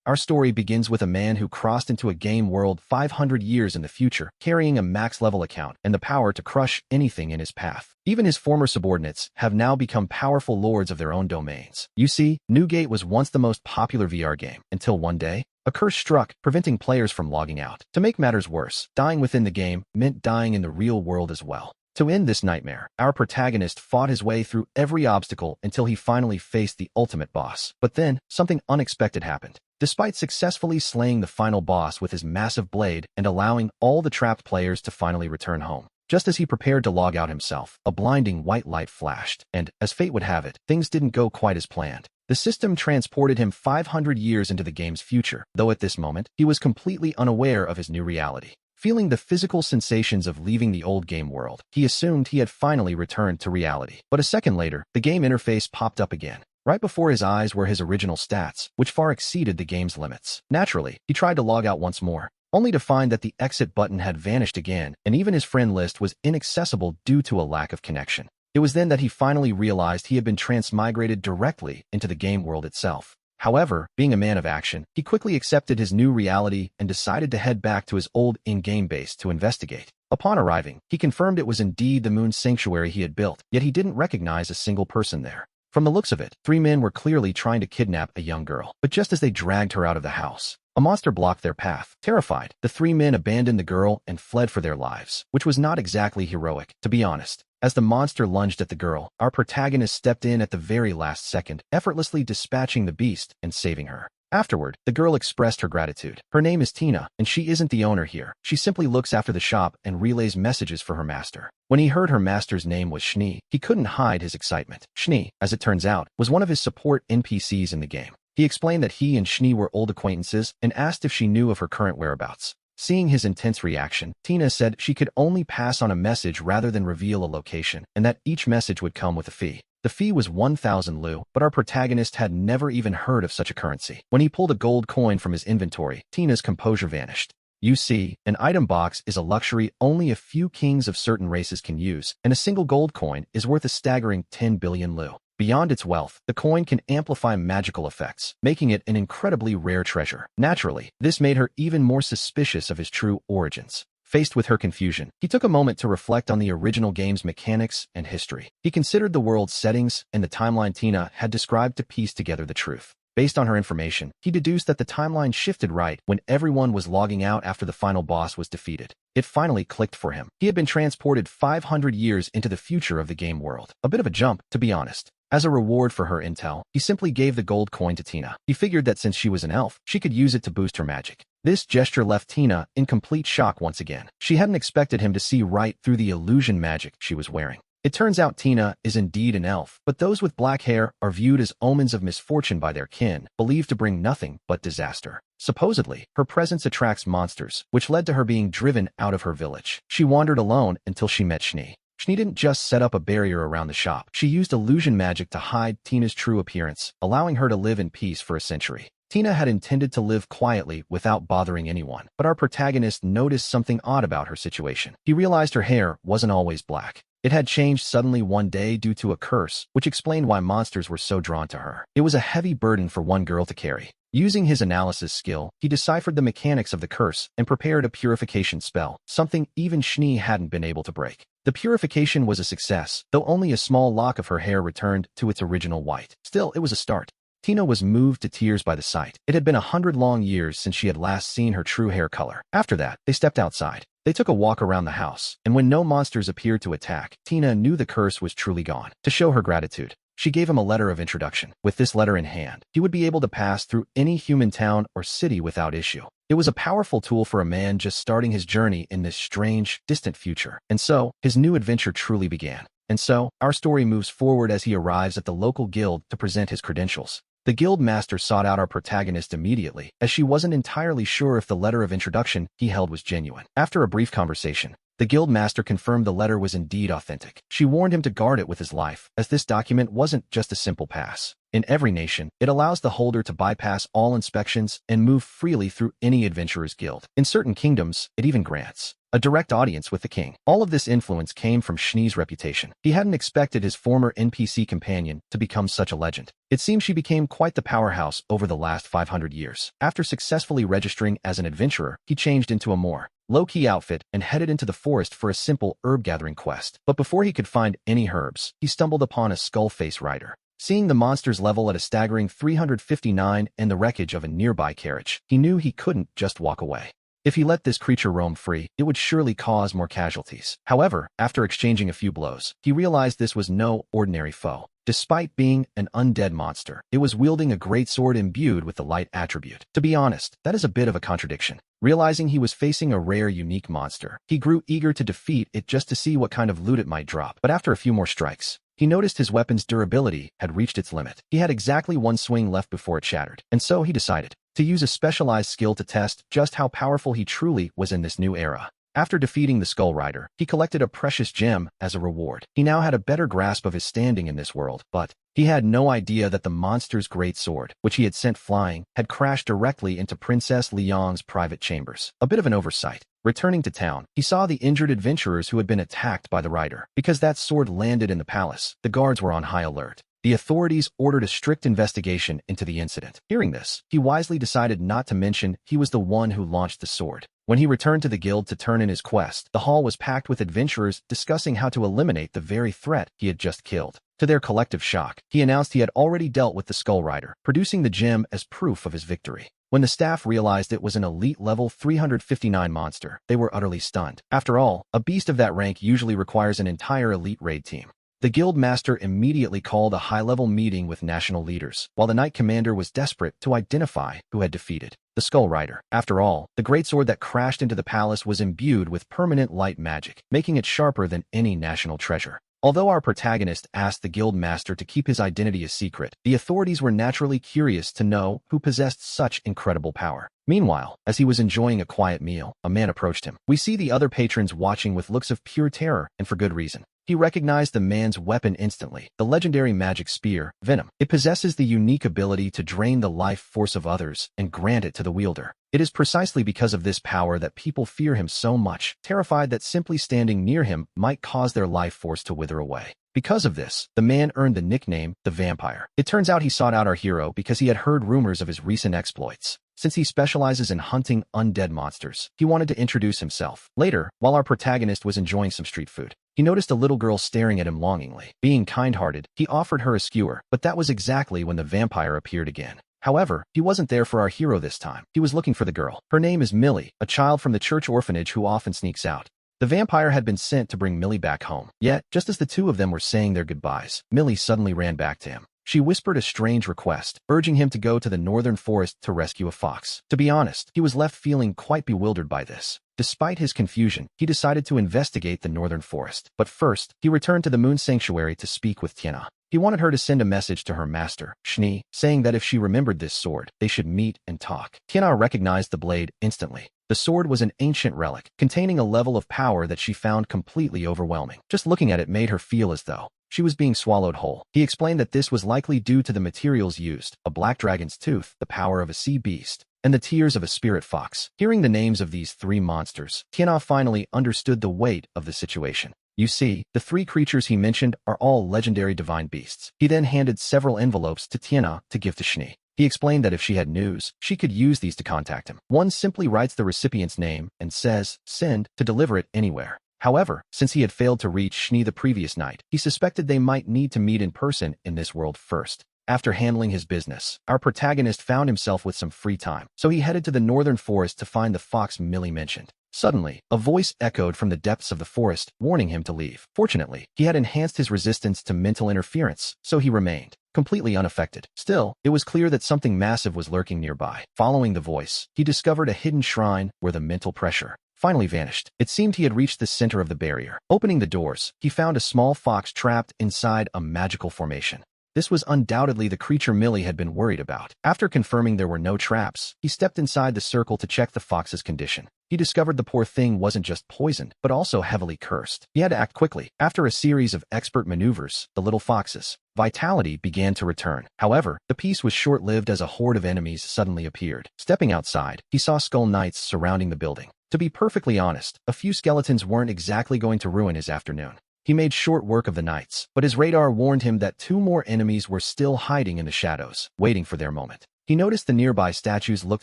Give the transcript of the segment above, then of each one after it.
Our story begins with a man who crossed into a game world 500 years in the future, carrying a max-level account and the power to crush anything in his path. Even his former subordinates have now become powerful lords of their own domains. You see, Newgate was once the most popular VR game, until one day, a curse struck, preventing players from logging out. To make matters worse, dying within the game meant dying in the real world as well. To end this nightmare, our protagonist fought his way through every obstacle until he finally faced the ultimate boss. But then, something unexpected happened. Despite successfully slaying the final boss with his massive blade and allowing all the trapped players to finally return home, just as he prepared to log out himself, a blinding white light flashed, and, as fate would have it, things didn't go quite as planned. The system transported him 500 years into the game's future, though at this moment, he was completely unaware of his new reality. Feeling the physical sensations of leaving the old game world, he assumed he had finally returned to reality. But a second later, the game interface popped up again. Right before his eyes were his original stats, which far exceeded the game's limits. Naturally, he tried to log out once more, only to find that the exit button had vanished again, and even his friend list was inaccessible due to a lack of connection. It was then that he finally realized he had been transmigrated directly into the game world itself. However, being a man of action, he quickly accepted his new reality and decided to head back to his old in-game base to investigate. Upon arriving, he confirmed it was indeed the moon sanctuary he had built, yet he didn't recognize a single person there. From the looks of it, 3 men were clearly trying to kidnap a young girl. But just as they dragged her out of the house, a monster blocked their path. Terrified, the 3 men abandoned the girl and fled for their lives, which was not exactly heroic, to be honest. As the monster lunged at the girl, our protagonist stepped in at the very last second, effortlessly dispatching the beast and saving her. Afterward, the girl expressed her gratitude. Her name is Tina, and she isn't the owner here. She simply looks after the shop and relays messages for her master. When he heard her master's name was Schnee, he couldn't hide his excitement. Schnee, as it turns out, was one of his support NPCs in the game. He explained that he and Schnee were old acquaintances and asked if she knew of her current whereabouts. Seeing his intense reaction, Tina said she could only pass on a message rather than reveal a location, and that each message would come with a fee. The fee was 1,000 Lu, but our protagonist had never even heard of such a currency. When he pulled a gold coin from his inventory, Tina's composure vanished. You see, an item box is a luxury only a few kings of certain races can use, and a single gold coin is worth a staggering 10 billion Lu. Beyond its wealth, the coin can amplify magical effects, making it an incredibly rare treasure. Naturally, this made her even more suspicious of his true origins. Faced with her confusion, he took a moment to reflect on the original game's mechanics and history. He considered the world's settings and the timeline Tina had described to piece together the truth. Based on her information, he deduced that the timeline shifted right when everyone was logging out after the final boss was defeated. It finally clicked for him. He had been transported 500 years into the future of the game world. A bit of a jump, to be honest. As a reward for her intel, he simply gave the gold coin to Tina. He figured that since she was an elf, she could use it to boost her magic. This gesture left Tina in complete shock once again. She hadn't expected him to see right through the illusion magic she was wearing. It turns out Tina is indeed an elf, but those with black hair are viewed as omens of misfortune by their kin, believed to bring nothing but disaster. Supposedly, her presence attracts monsters, which led to her being driven out of her village. She wandered alone until she met Schnee. Schnee didn't just set up a barrier around the shop. She used illusion magic to hide Tina's true appearance, allowing her to live in peace for a century. Tina had intended to live quietly without bothering anyone, but our protagonist noticed something odd about her situation. He realized her hair wasn't always black. It had changed suddenly one day due to a curse, which explained why monsters were so drawn to her. It was a heavy burden for one girl to carry. Using his analysis skill, he deciphered the mechanics of the curse and prepared a purification spell, something even Schnee hadn't been able to break. The purification was a success, though only a small lock of her hair returned to its original white. Still, it was a start. Tina was moved to tears by the sight. It had been 100 long years since she had last seen her true hair color. After that, they stepped outside. They took a walk around the house, and when no monsters appeared to attack, Tina knew the curse was truly gone. To show her gratitude, she gave him a letter of introduction. With this letter in hand, he would be able to pass through any human town or city without issue. It was a powerful tool for a man just starting his journey in this strange, distant future. And so, his new adventure truly began. And so, our story moves forward as he arrives at the local guild to present his credentials. The guild master sought out our protagonist immediately, as she wasn't entirely sure if the letter of introduction he held was genuine. After a brief conversation, the guild master confirmed the letter was indeed authentic. She warned him to guard it with his life, as this document wasn't just a simple pass. In every nation, it allows the holder to bypass all inspections and move freely through any adventurer's guild. In certain kingdoms, it even grants a direct audience with the king. All of this influence came from Schnee's reputation. He hadn't expected his former NPC companion to become such a legend. It seems she became quite the powerhouse over the last 500 years. After successfully registering as an adventurer, he changed into a more low-key outfit and headed into the forest for a simple herb-gathering quest. But before he could find any herbs, he stumbled upon a skull-face rider. Seeing the monster's level at a staggering 359 and the wreckage of a nearby carriage, he knew he couldn't just walk away. If he let this creature roam free, it would surely cause more casualties. However, after exchanging a few blows, he realized this was no ordinary foe. Despite being an undead monster, it was wielding a great sword imbued with the light attribute. To be honest, that is a bit of a contradiction. Realizing he was facing a rare, unique monster, he grew eager to defeat it just to see what kind of loot it might drop. But after a few more strikes, he noticed his weapon's durability had reached its limit. He had exactly one swing left before it shattered, and so he decided to use a specialized skill to test just how powerful he truly was in this new era. After defeating the Skull Rider, he collected a precious gem as a reward. He now had a better grasp of his standing in this world, but he had no idea that the monster's great sword, which he had sent flying, had crashed directly into Princess Liang's private chambers. A bit of an oversight. Returning to town, he saw the injured adventurers who had been attacked by the rider. Because that sword landed in the palace, the guards were on high alert. The authorities ordered a strict investigation into the incident. Hearing this, he wisely decided not to mention he was the one who launched the sword. When he returned to the guild to turn in his quest, the hall was packed with adventurers discussing how to eliminate the very threat he had just killed. To their collective shock, he announced he had already dealt with the Skull Rider, producing the gem as proof of his victory. When the staff realized it was an elite level 359 monster, they were utterly stunned. After all, a beast of that rank usually requires an entire elite raid team. The guild master immediately called a high-level meeting with national leaders, while the knight commander was desperate to identify who had defeated the Skull Rider. After all, the greatsword that crashed into the palace was imbued with permanent light magic, making it sharper than any national treasure. Although our protagonist asked the guild master to keep his identity a secret, the authorities were naturally curious to know who possessed such incredible power. Meanwhile, as he was enjoying a quiet meal, a man approached him. We see the other patrons watching with looks of pure terror, and for good reason. He recognized the man's weapon instantly, the legendary magic spear, Venom. It possesses the unique ability to drain the life force of others and grant it to the wielder. It is precisely because of this power that people fear him so much, terrified that simply standing near him might cause their life force to wither away. Because of this, the man earned the nickname, the Vampire. It turns out he sought out our hero because he had heard rumors of his recent exploits. Since he specializes in hunting undead monsters, he wanted to introduce himself. Later, while our protagonist was enjoying some street food, he noticed a little girl staring at him longingly. Being kind-hearted, he offered her a skewer, but that was exactly when the vampire appeared again. However, he wasn't there for our hero this time. He was looking for the girl. Her name is Millie, a child from the church orphanage who often sneaks out. The vampire had been sent to bring Millie back home. Yet, just as the two of them were saying their goodbyes, Millie suddenly ran back to him. She whispered a strange request, urging him to go to the northern forest to rescue a fox. To be honest, he was left feeling quite bewildered by this. Despite his confusion, he decided to investigate the northern forest. But first, he returned to the moon sanctuary to speak with Tiana. He wanted her to send a message to her master, Schnee, saying that if she remembered this sword, they should meet and talk. Tiana recognized the blade instantly. The sword was an ancient relic, containing a level of power that she found completely overwhelming. Just looking at it made her feel as though she was being swallowed whole. He explained that this was likely due to the materials used, a black dragon's tooth, the power of a sea beast, and the tears of a spirit fox. Hearing the names of these three monsters, Tiana finally understood the weight of the situation. You see, the three creatures he mentioned are all legendary divine beasts. He then handed several envelopes to Tiana to give to Schnee. He explained that if she had news, she could use these to contact him. One simply writes the recipient's name and says, "Send," to deliver it anywhere. However, since he had failed to reach Schnee the previous night, he suspected they might need to meet in person in this world first. After handling his business, our protagonist found himself with some free time, so he headed to the northern forest to find the fox Millie mentioned. Suddenly, a voice echoed from the depths of the forest, warning him to leave. Fortunately, he had enhanced his resistance to mental interference, so he remained completely unaffected. Still, it was clear that something massive was lurking nearby. Following the voice, he discovered a hidden shrine where the mental pressure finally vanished. It seemed he had reached the center of the barrier. Opening the doors, he found a small fox trapped inside a magical formation. This was undoubtedly the creature Millie had been worried about. After confirming there were no traps, he stepped inside the circle to check the fox's condition. He discovered the poor thing wasn't just poisoned, but also heavily cursed. He had to act quickly. After a series of expert maneuvers, the little fox's vitality began to return. However, the peace was short-lived as a horde of enemies suddenly appeared. Stepping outside, he saw skull knights surrounding the building. To be perfectly honest, a few skeletons weren't exactly going to ruin his afternoon. He made short work of the knights, but his radar warned him that 2 more enemies were still hiding in the shadows, waiting for their moment. He noticed the nearby statues looked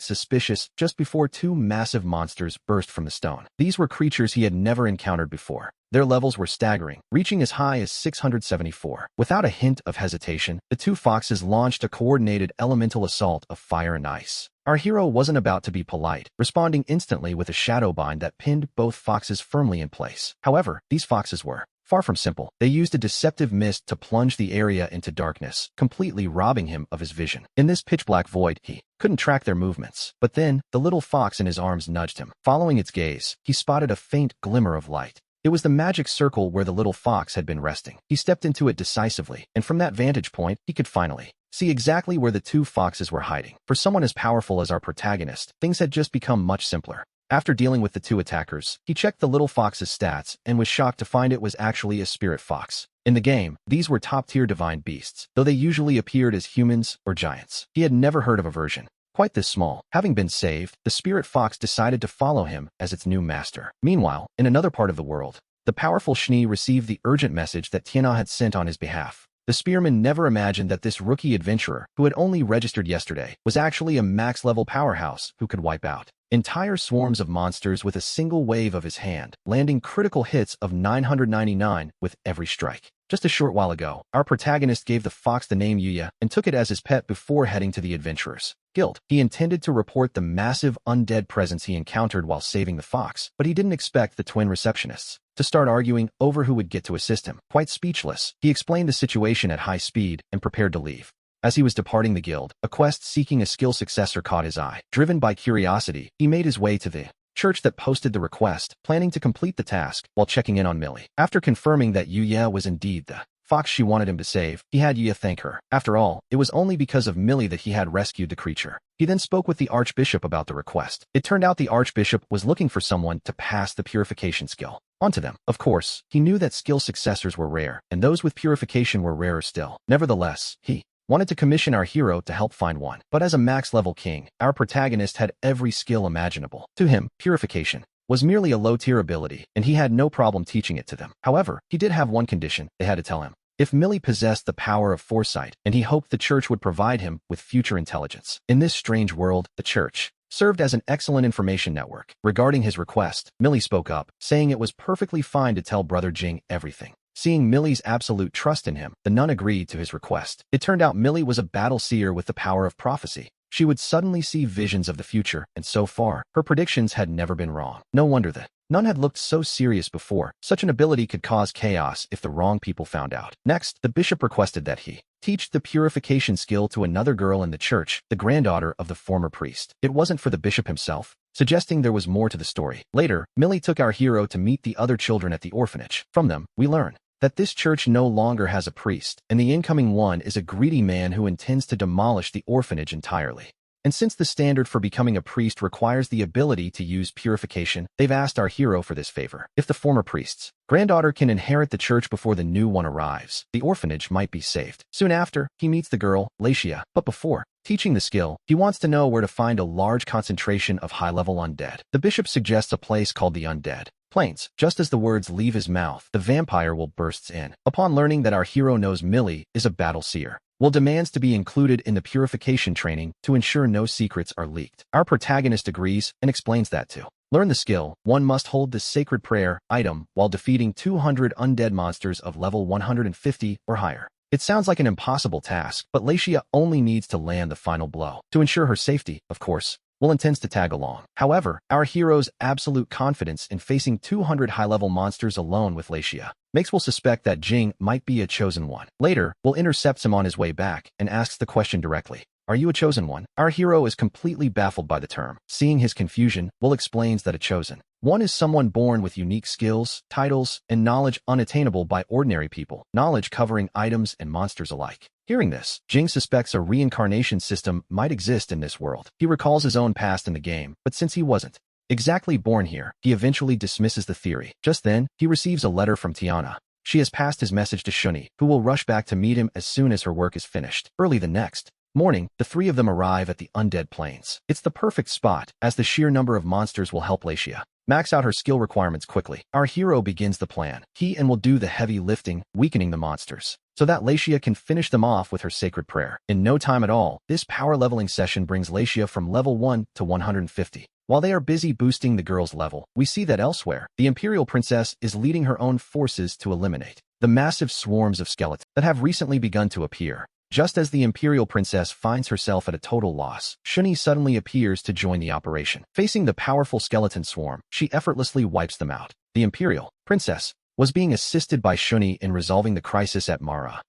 suspicious just before 2 massive monsters burst from the stone. These were creatures he had never encountered before. Their levels were staggering, reaching as high as 674. Without a hint of hesitation, the 2 foxes launched a coordinated elemental assault of fire and ice. Our hero wasn't about to be polite, responding instantly with a shadow bind that pinned both foxes firmly in place. However, these foxes were far from simple. They used a deceptive mist to plunge the area into darkness, completely robbing him of his vision. In this pitch-black void, he couldn't track their movements. But then, the little fox in his arms nudged him. Following its gaze, he spotted a faint glimmer of light. It was the magic circle where the little fox had been resting. He stepped into it decisively, and from that vantage point, he could finally see exactly where the 2 foxes were hiding. For someone as powerful as our protagonist, things had just become much simpler. After dealing with the 2 attackers, he checked the little fox's stats and was shocked to find it was actually a spirit fox. In the game, these were top-tier divine beasts, though they usually appeared as humans or giants. He had never heard of a version quite this small. Having been saved, the spirit fox decided to follow him as its new master. Meanwhile, in another part of the world, the powerful Schnee received the urgent message that Tiana had sent on his behalf. The spearman never imagined that this rookie adventurer, who had only registered yesterday, was actually a max-level powerhouse who could wipe out entire swarms of monsters with a single wave of his hand, landing critical hits of 999 with every strike. Just a short while ago, our protagonist gave the fox the name Yuya and took it as his pet before heading to the Adventurers Guild. He intended to report the massive undead presence he encountered while saving the fox, but he didn't expect the twin receptionists to start arguing over who would get to assist him. Quite speechless, he explained the situation at high speed and prepared to leave. As he was departing the guild, a quest seeking a skill successor caught his eye. Driven by curiosity, he made his way to the church that posted the request, planning to complete the task while checking in on Millie. After confirming that Yuya was indeed the fox she wanted him to save, he had Yuya thank her. After all, it was only because of Millie that he had rescued the creature. He then spoke with the Archbishop about the request. It turned out the Archbishop was looking for someone to pass the purification skill onto them. Of course, he knew that skill successors were rare, and those with purification were rarer still. Nevertheless, he wanted to commission our hero to help find one. But as a max-level king, our protagonist had every skill imaginable. To him, purification was merely a low-tier ability, and he had no problem teaching it to them. However, he did have one condition they had to tell him. If Millie possessed the power of foresight, and he hoped the church would provide him with future intelligence. In this strange world, the church served as an excellent information network. Regarding his request, Millie spoke up, saying it was perfectly fine to tell Brother Jing everything. Seeing Millie's absolute trust in him, the nun agreed to his request. It turned out Millie was a battle seer with the power of prophecy. She would suddenly see visions of the future, and so far, her predictions had never been wrong. No wonder the nun had looked so serious before. Such an ability could cause chaos if the wrong people found out. Next, the bishop requested that he teach the purification skill to another girl in the church, the granddaughter of the former priest. It wasn't for the bishop himself, suggesting there was more to the story. Later, Millie took our hero to meet the other children at the orphanage. From them, we learn that this church no longer has a priest, and the incoming one is a greedy man who intends to demolish the orphanage entirely. And since the standard for becoming a priest requires the ability to use purification, they've asked our hero for this favor. If the former priest's granddaughter can inherit the church before the new one arrives, the orphanage might be saved. Soon after, he meets the girl, Lashia, but before teaching the skill, he wants to know where to find a large concentration of high-level undead. The bishop suggests a place called the Undead Plains. Just as the words leave his mouth, the vampire will bursts in. Upon learning that our hero knows Millie is a battle seer, Will demands to be included in the purification training to ensure no secrets are leaked. Our protagonist agrees and explains that to learn the skill, one must hold the sacred prayer item while defeating 200 undead monsters of level 150 or higher. It sounds like an impossible task, but Lashia only needs to land the final blow. To ensure her safety, of course, Will intends to tag along. However, our hero's absolute confidence in facing 200 high-level monsters alone with Lashia makes Will suspect that Jing might be a chosen one. Later, Will intercepts him on his way back and asks the question directly. Are you a chosen one? Our hero is completely baffled by the term. Seeing his confusion, Will explains that a chosen one is someone born with unique skills, titles, and knowledge unattainable by ordinary people, knowledge covering items and monsters alike. Hearing this, Jing suspects a reincarnation system might exist in this world. He recalls his own past in the game, but since he wasn't exactly born here, he eventually dismisses the theory. Just then, he receives a letter from Tiana. She has passed his message to Shuni, who will rush back to meet him as soon as her work is finished. Early the next morning, the three of them arrive at the Undead Plains. It's the perfect spot, as the sheer number of monsters will help Lashia max out her skill requirements quickly. Our hero begins the plan. He will do the heavy lifting, weakening the monsters, so that Lashia can finish them off with her sacred prayer. In no time at all, this power leveling session brings Lashia from level 1 to 150. While they are busy boosting the girl's level, we see that elsewhere, the Imperial Princess is leading her own forces to eliminate the massive swarms of skeletons that have recently begun to appear. Just as the Imperial Princess finds herself at a total loss, Shuni suddenly appears to join the operation. Facing the powerful skeleton swarm, she effortlessly wipes them out. The Imperial Princess was being assisted by Shuni in resolving the crisis at Mara.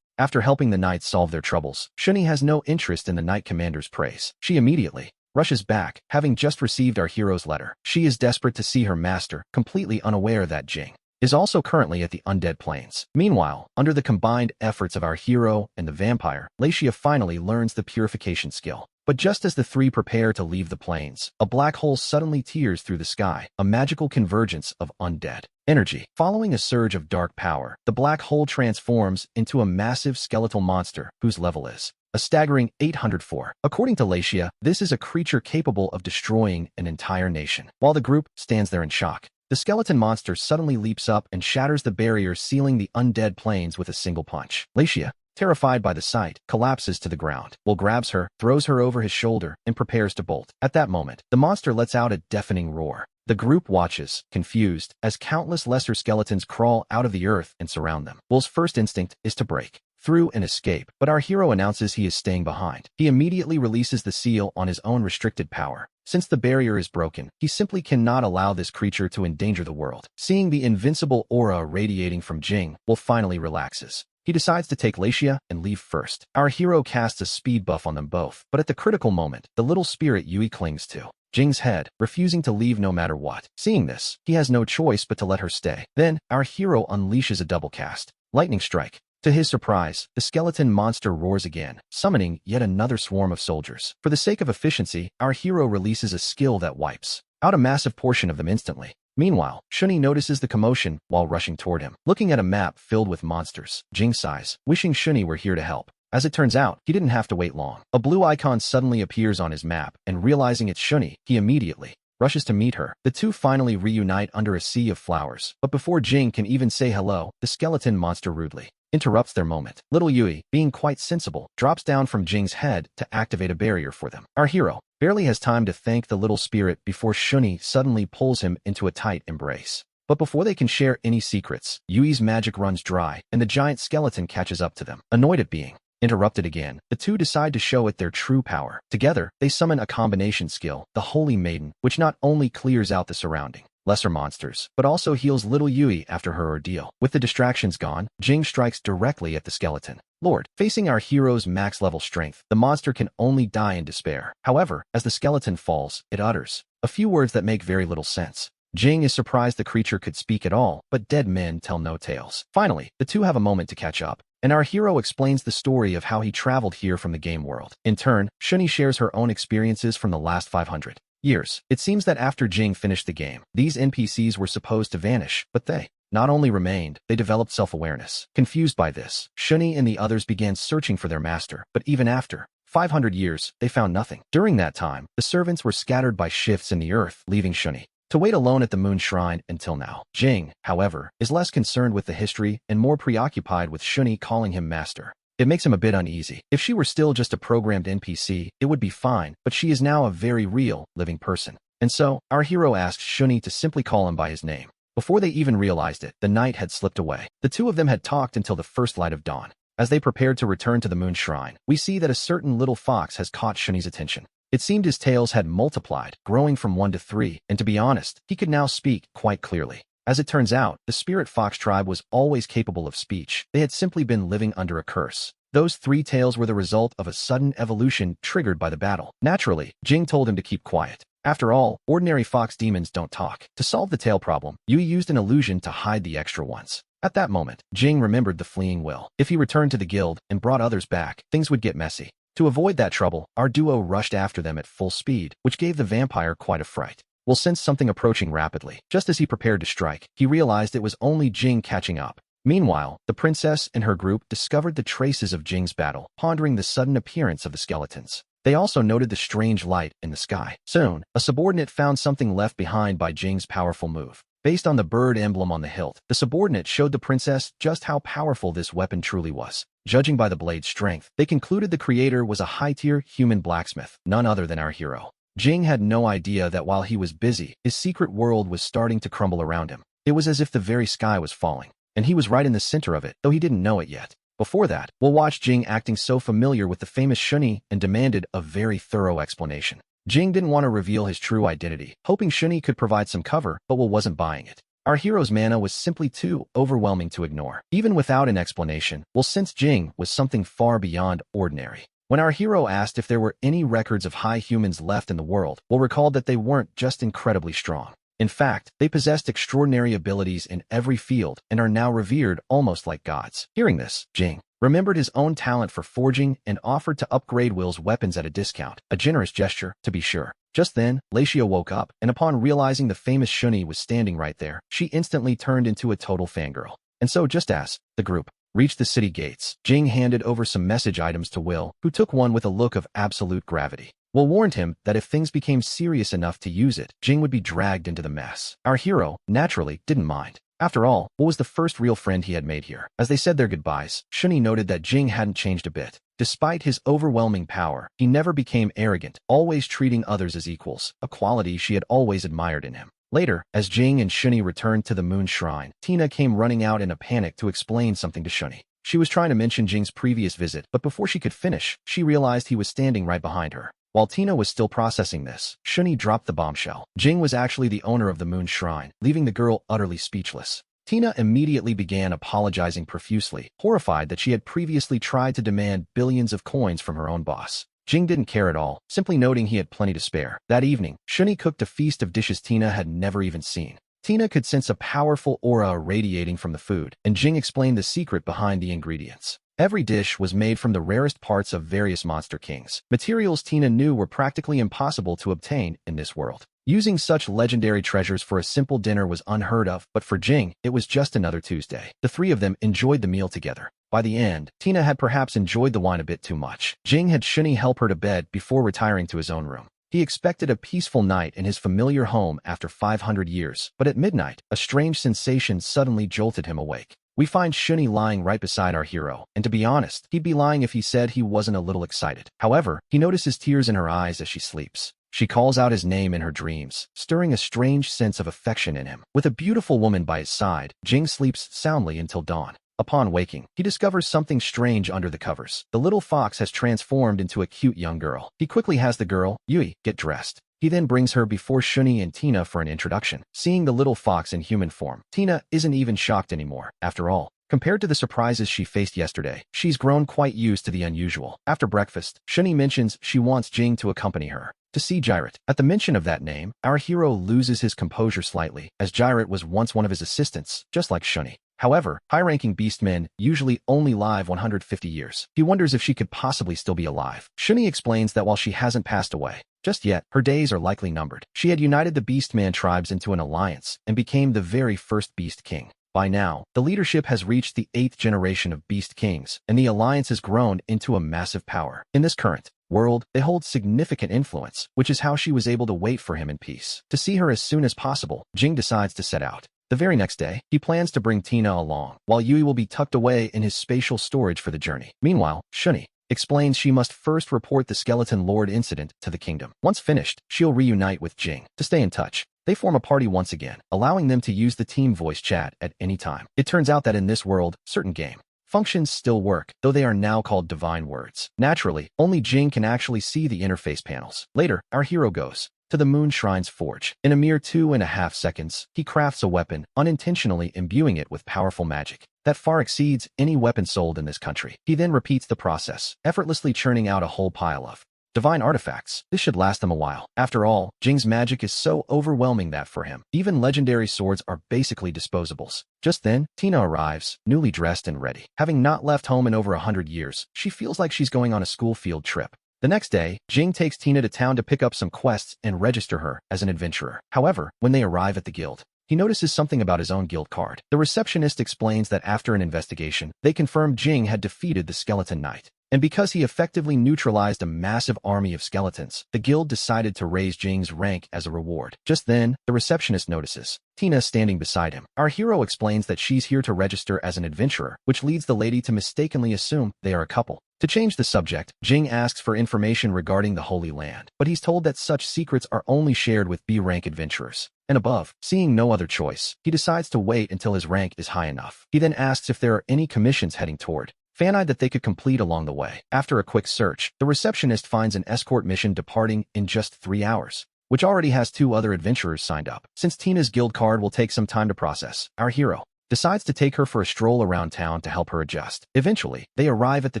After helping the knights solve their troubles, Shuni has no interest in the Knight Commander's praise. She immediately rushes back, having just received our hero's letter. She is desperate to see her master, completely unaware that Jing is also currently at the Undead Plains. Meanwhile, under the combined efforts of our hero and the vampire, Lashia finally learns the purification skill. But just as the three prepare to leave the plains, a black hole suddenly tears through the sky, a magical convergence of undead energy. Following a surge of dark power, the black hole transforms into a massive skeletal monster whose level is a staggering 804. According to Lashia, this is a creature capable of destroying an entire nation. While the group stands there in shock, the skeleton monster suddenly leaps up and shatters the barrier sealing the undead plains with a single punch. Lashia, terrified by the sight, collapses to the ground. Will grabs her, throws her over his shoulder, and prepares to bolt. At that moment, the monster lets out a deafening roar. The group watches, confused, as countless lesser skeletons crawl out of the earth and surround them. Will's first instinct is to break through and escape, but our hero announces he is staying behind. He immediately releases the seal on his own restricted power. Since the barrier is broken, he simply cannot allow this creature to endanger the world. Seeing the invincible aura radiating from Jing, Will finally relaxes. He decides to take Lashia and leave first. Our hero casts a speed buff on them both, but at the critical moment, the little spirit Yui clings to Jing's head, refusing to leave no matter what. Seeing this, he has no choice but to let her stay. Then, our hero unleashes a double cast lightning strike. To his surprise, the skeleton monster roars again, summoning yet another swarm of soldiers. For the sake of efficiency, our hero releases a skill that wipes out a massive portion of them instantly. Meanwhile, Shuni notices the commotion while rushing toward him. Looking at a map filled with monsters, Jing sighs, wishing Shuni were here to help. As it turns out, he didn't have to wait long. A blue icon suddenly appears on his map, and realizing it's Shuni, he immediately rushes to meet her. The two finally reunite under a sea of flowers, but before Jing can even say hello, the skeleton monster rudely interrupts their moment. Little Yui, being quite sensible, drops down from Jing's head to activate a barrier for them. Our hero barely has time to thank the little spirit before Shuni suddenly pulls him into a tight embrace. But before they can share any secrets, Yui's magic runs dry, and the giant skeleton catches up to them. Annoyed at being interrupted again, the two decide to show it their true power. Together, they summon a combination skill, the Holy Maiden, which not only clears out the surrounding lesser monsters, but also heals little Yui after her ordeal. With the distractions gone, Jing strikes directly at the skeleton lord. Facing our hero's max level strength, the monster can only die in despair. However, as the skeleton falls, it utters a few words that make very little sense. Jing is surprised the creature could speak at all, but dead men tell no tales. Finally, the two have a moment to catch up, and our hero explains the story of how he traveled here from the game world. In turn, Shuni shares her own experiences from the last 500 years. It seems that after Jing finished the game, these NPCs were supposed to vanish, but they not only remained, they developed self-awareness. Confused by this, Shuni and the others began searching for their master, but even after 500 years, they found nothing. During that time, the servants were scattered by shifts in the earth, leaving Shuni to wait alone at the moon shrine until now. Jing, however, is less concerned with the history and more preoccupied with Shuni calling him master. It makes him a bit uneasy. If she were still just a programmed NPC, it would be fine, but she is now a very real, living person. And so, our hero asks Shuni to simply call him by his name. Before they even realized it, the night had slipped away. The two of them had talked until the first light of dawn. As they prepared to return to the moon shrine, we see that a certain little fox has caught Shuni's attention. It seemed his tails had multiplied, growing from 1 to 3, and to be honest, he could now speak quite clearly. As it turns out, the spirit fox tribe was always capable of speech. They had simply been living under a curse. Those 3 tails were the result of a sudden evolution triggered by the battle. Naturally, Jing told him to keep quiet. After all, ordinary fox demons don't talk. To solve the tail problem, Yui used an illusion to hide the extra ones. At that moment, Jing remembered the fleeing will. If he returned to the guild and brought others back, things would get messy. To avoid that trouble, our duo rushed after them at full speed, which gave the vampire quite a fright. Will sensed something approaching rapidly. Just as he prepared to strike, he realized it was only Jing catching up. Meanwhile, the princess and her group discovered the traces of Jing's battle, pondering the sudden appearance of the skeletons. They also noted the strange light in the sky. Soon, a subordinate found something left behind by Jing's powerful move. Based on the bird emblem on the hilt, the subordinate showed the princess just how powerful this weapon truly was. Judging by the blade's strength, they concluded the creator was a high-tier human blacksmith, none other than our hero. Jing had no idea that while he was busy, his secret world was starting to crumble around him. It was as if the very sky was falling, and he was right in the center of it, though he didn't know it yet. Before that, we'll watch Jing acting so familiar with the famous Shuni and demanded a very thorough explanation. Jing didn't want to reveal his true identity, hoping Shuni could provide some cover, but Will wasn't buying it. Our hero's mana was simply too overwhelming to ignore. Even without an explanation, Will sensed Jing was something far beyond ordinary. When our hero asked if there were any records of high humans left in the world, Will recalled that they weren't just incredibly strong. In fact, they possessed extraordinary abilities in every field and are now revered almost like gods. Hearing this, Jing remembered his own talent for forging and offered to upgrade Will's weapons at a discount, a generous gesture, to be sure. Just then, Laitia woke up, and upon realizing the famous Shuni was standing right there, she instantly turned into a total fangirl. And so just as the group reached the city gates, Jing handed over some message items to Will, who took one with a look of absolute gravity. Will warned him that if things became serious enough to use it, Jing would be dragged into the mess. Our hero, naturally, didn't mind. After all, Will was the first real friend he had made here. As they said their goodbyes, Shuni noted that Jing hadn't changed a bit. Despite his overwhelming power, he never became arrogant, always treating others as equals, a quality she had always admired in him. Later, as Jing and Shuni returned to the Moon Shrine, Tina came running out in a panic to explain something to Shuni. She was trying to mention Jing's previous visit, but before she could finish, she realized he was standing right behind her. While Tina was still processing this, Shuni dropped the bombshell. Jing was actually the owner of the Moon Shrine, leaving the girl utterly speechless. Tina immediately began apologizing profusely, horrified that she had previously tried to demand billions of coins from her own boss. Jing didn't care at all, simply noting he had plenty to spare. That evening, Shuni cooked a feast of dishes Tina had never even seen. Tina could sense a powerful aura radiating from the food, and Jing explained the secret behind the ingredients. Every dish was made from the rarest parts of various monster kings, materials Tina knew were practically impossible to obtain in this world. Using such legendary treasures for a simple dinner was unheard of, but for Jing, it was just another Tuesday. The three of them enjoyed the meal together. By the end, Tina had perhaps enjoyed the wine a bit too much. Jing had Shuni help her to bed before retiring to his own room. He expected a peaceful night in his familiar home after 500 years, but at midnight, a strange sensation suddenly jolted him awake. We find Shuni lying right beside our hero, and to be honest, he'd be lying if he said he wasn't a little excited. However, he notices tears in her eyes as she sleeps. She calls out his name in her dreams, stirring a strange sense of affection in him. With a beautiful woman by his side, Jing sleeps soundly until dawn. Upon waking, he discovers something strange under the covers. The little fox has transformed into a cute young girl. He quickly has the girl, Yui, get dressed. He then brings her before Shuni and Tina for an introduction. Seeing the little fox in human form, Tina isn't even shocked anymore. After all, compared to the surprises she faced yesterday, she's grown quite used to the unusual. After breakfast, Shuni mentions she wants Jing to accompany her to see Gyrat. At the mention of that name, our hero loses his composure slightly, as Gyrat was once one of his assistants, just like Shuni. However, high-ranking beastmen usually only live 150 years. He wonders if she could possibly still be alive. Shuni explains that while she hasn't passed away just yet, her days are likely numbered. She had united the beastman tribes into an alliance and became the very first beast king. By now, the leadership has reached the 8th generation of beast kings, and the alliance has grown into a massive power. In this current world, they hold significant influence, which is how she was able to wait for him in peace. To see her as soon as possible, Jing decides to set out. The very next day, he plans to bring Tina along, while Yui will be tucked away in his spatial storage for the journey. Meanwhile, Shuni explains she must first report the Skeleton Lord incident to the kingdom. Once finished, she'll reunite with Jing to stay in touch. They form a party once again, allowing them to use the team voice chat at any time. It turns out that in this world, certain game functions still work, though they are now called divine words. Naturally, only Jing can actually see the interface panels. Later, our hero goes to the Moon Shrine's forge. In a mere 2.5 seconds, he crafts a weapon, unintentionally imbuing it with powerful magic that far exceeds any weapon sold in this country. He then repeats the process, effortlessly churning out a whole pile of divine artifacts. This should last them a while. After all, Jing's magic is so overwhelming that for him, even legendary swords are basically disposables. Just then, Tina arrives, newly dressed and ready. Having not left home in over 100 years, she feels like she's going on a school field trip. The next day, Jing takes Tina to town to pick up some quests and register her as an adventurer. However, when they arrive at the guild, he notices something about his own guild card. The receptionist explains that after an investigation, they confirmed Jing had defeated the Skeleton Knight. And because he effectively neutralized a massive army of skeletons, the guild decided to raise Jing's rank as a reward. Just then, the receptionist notices Tina standing beside him. Our hero explains that she's here to register as an adventurer, which leads the lady to mistakenly assume they are a couple. To change the subject, Jing asks for information regarding the Holy Land, but he's told that such secrets are only shared with B-rank adventurers. And above, seeing no other choice, he decides to wait until his rank is high enough. He then asks if there are any commissions heading toward Fanide that they could complete along the way. After a quick search, the receptionist finds an escort mission departing in just 3 hours, which already has 2 other adventurers signed up. Since Tina's guild card will take some time to process, our hero decides to take her for a stroll around town to help her adjust. Eventually, they arrive at the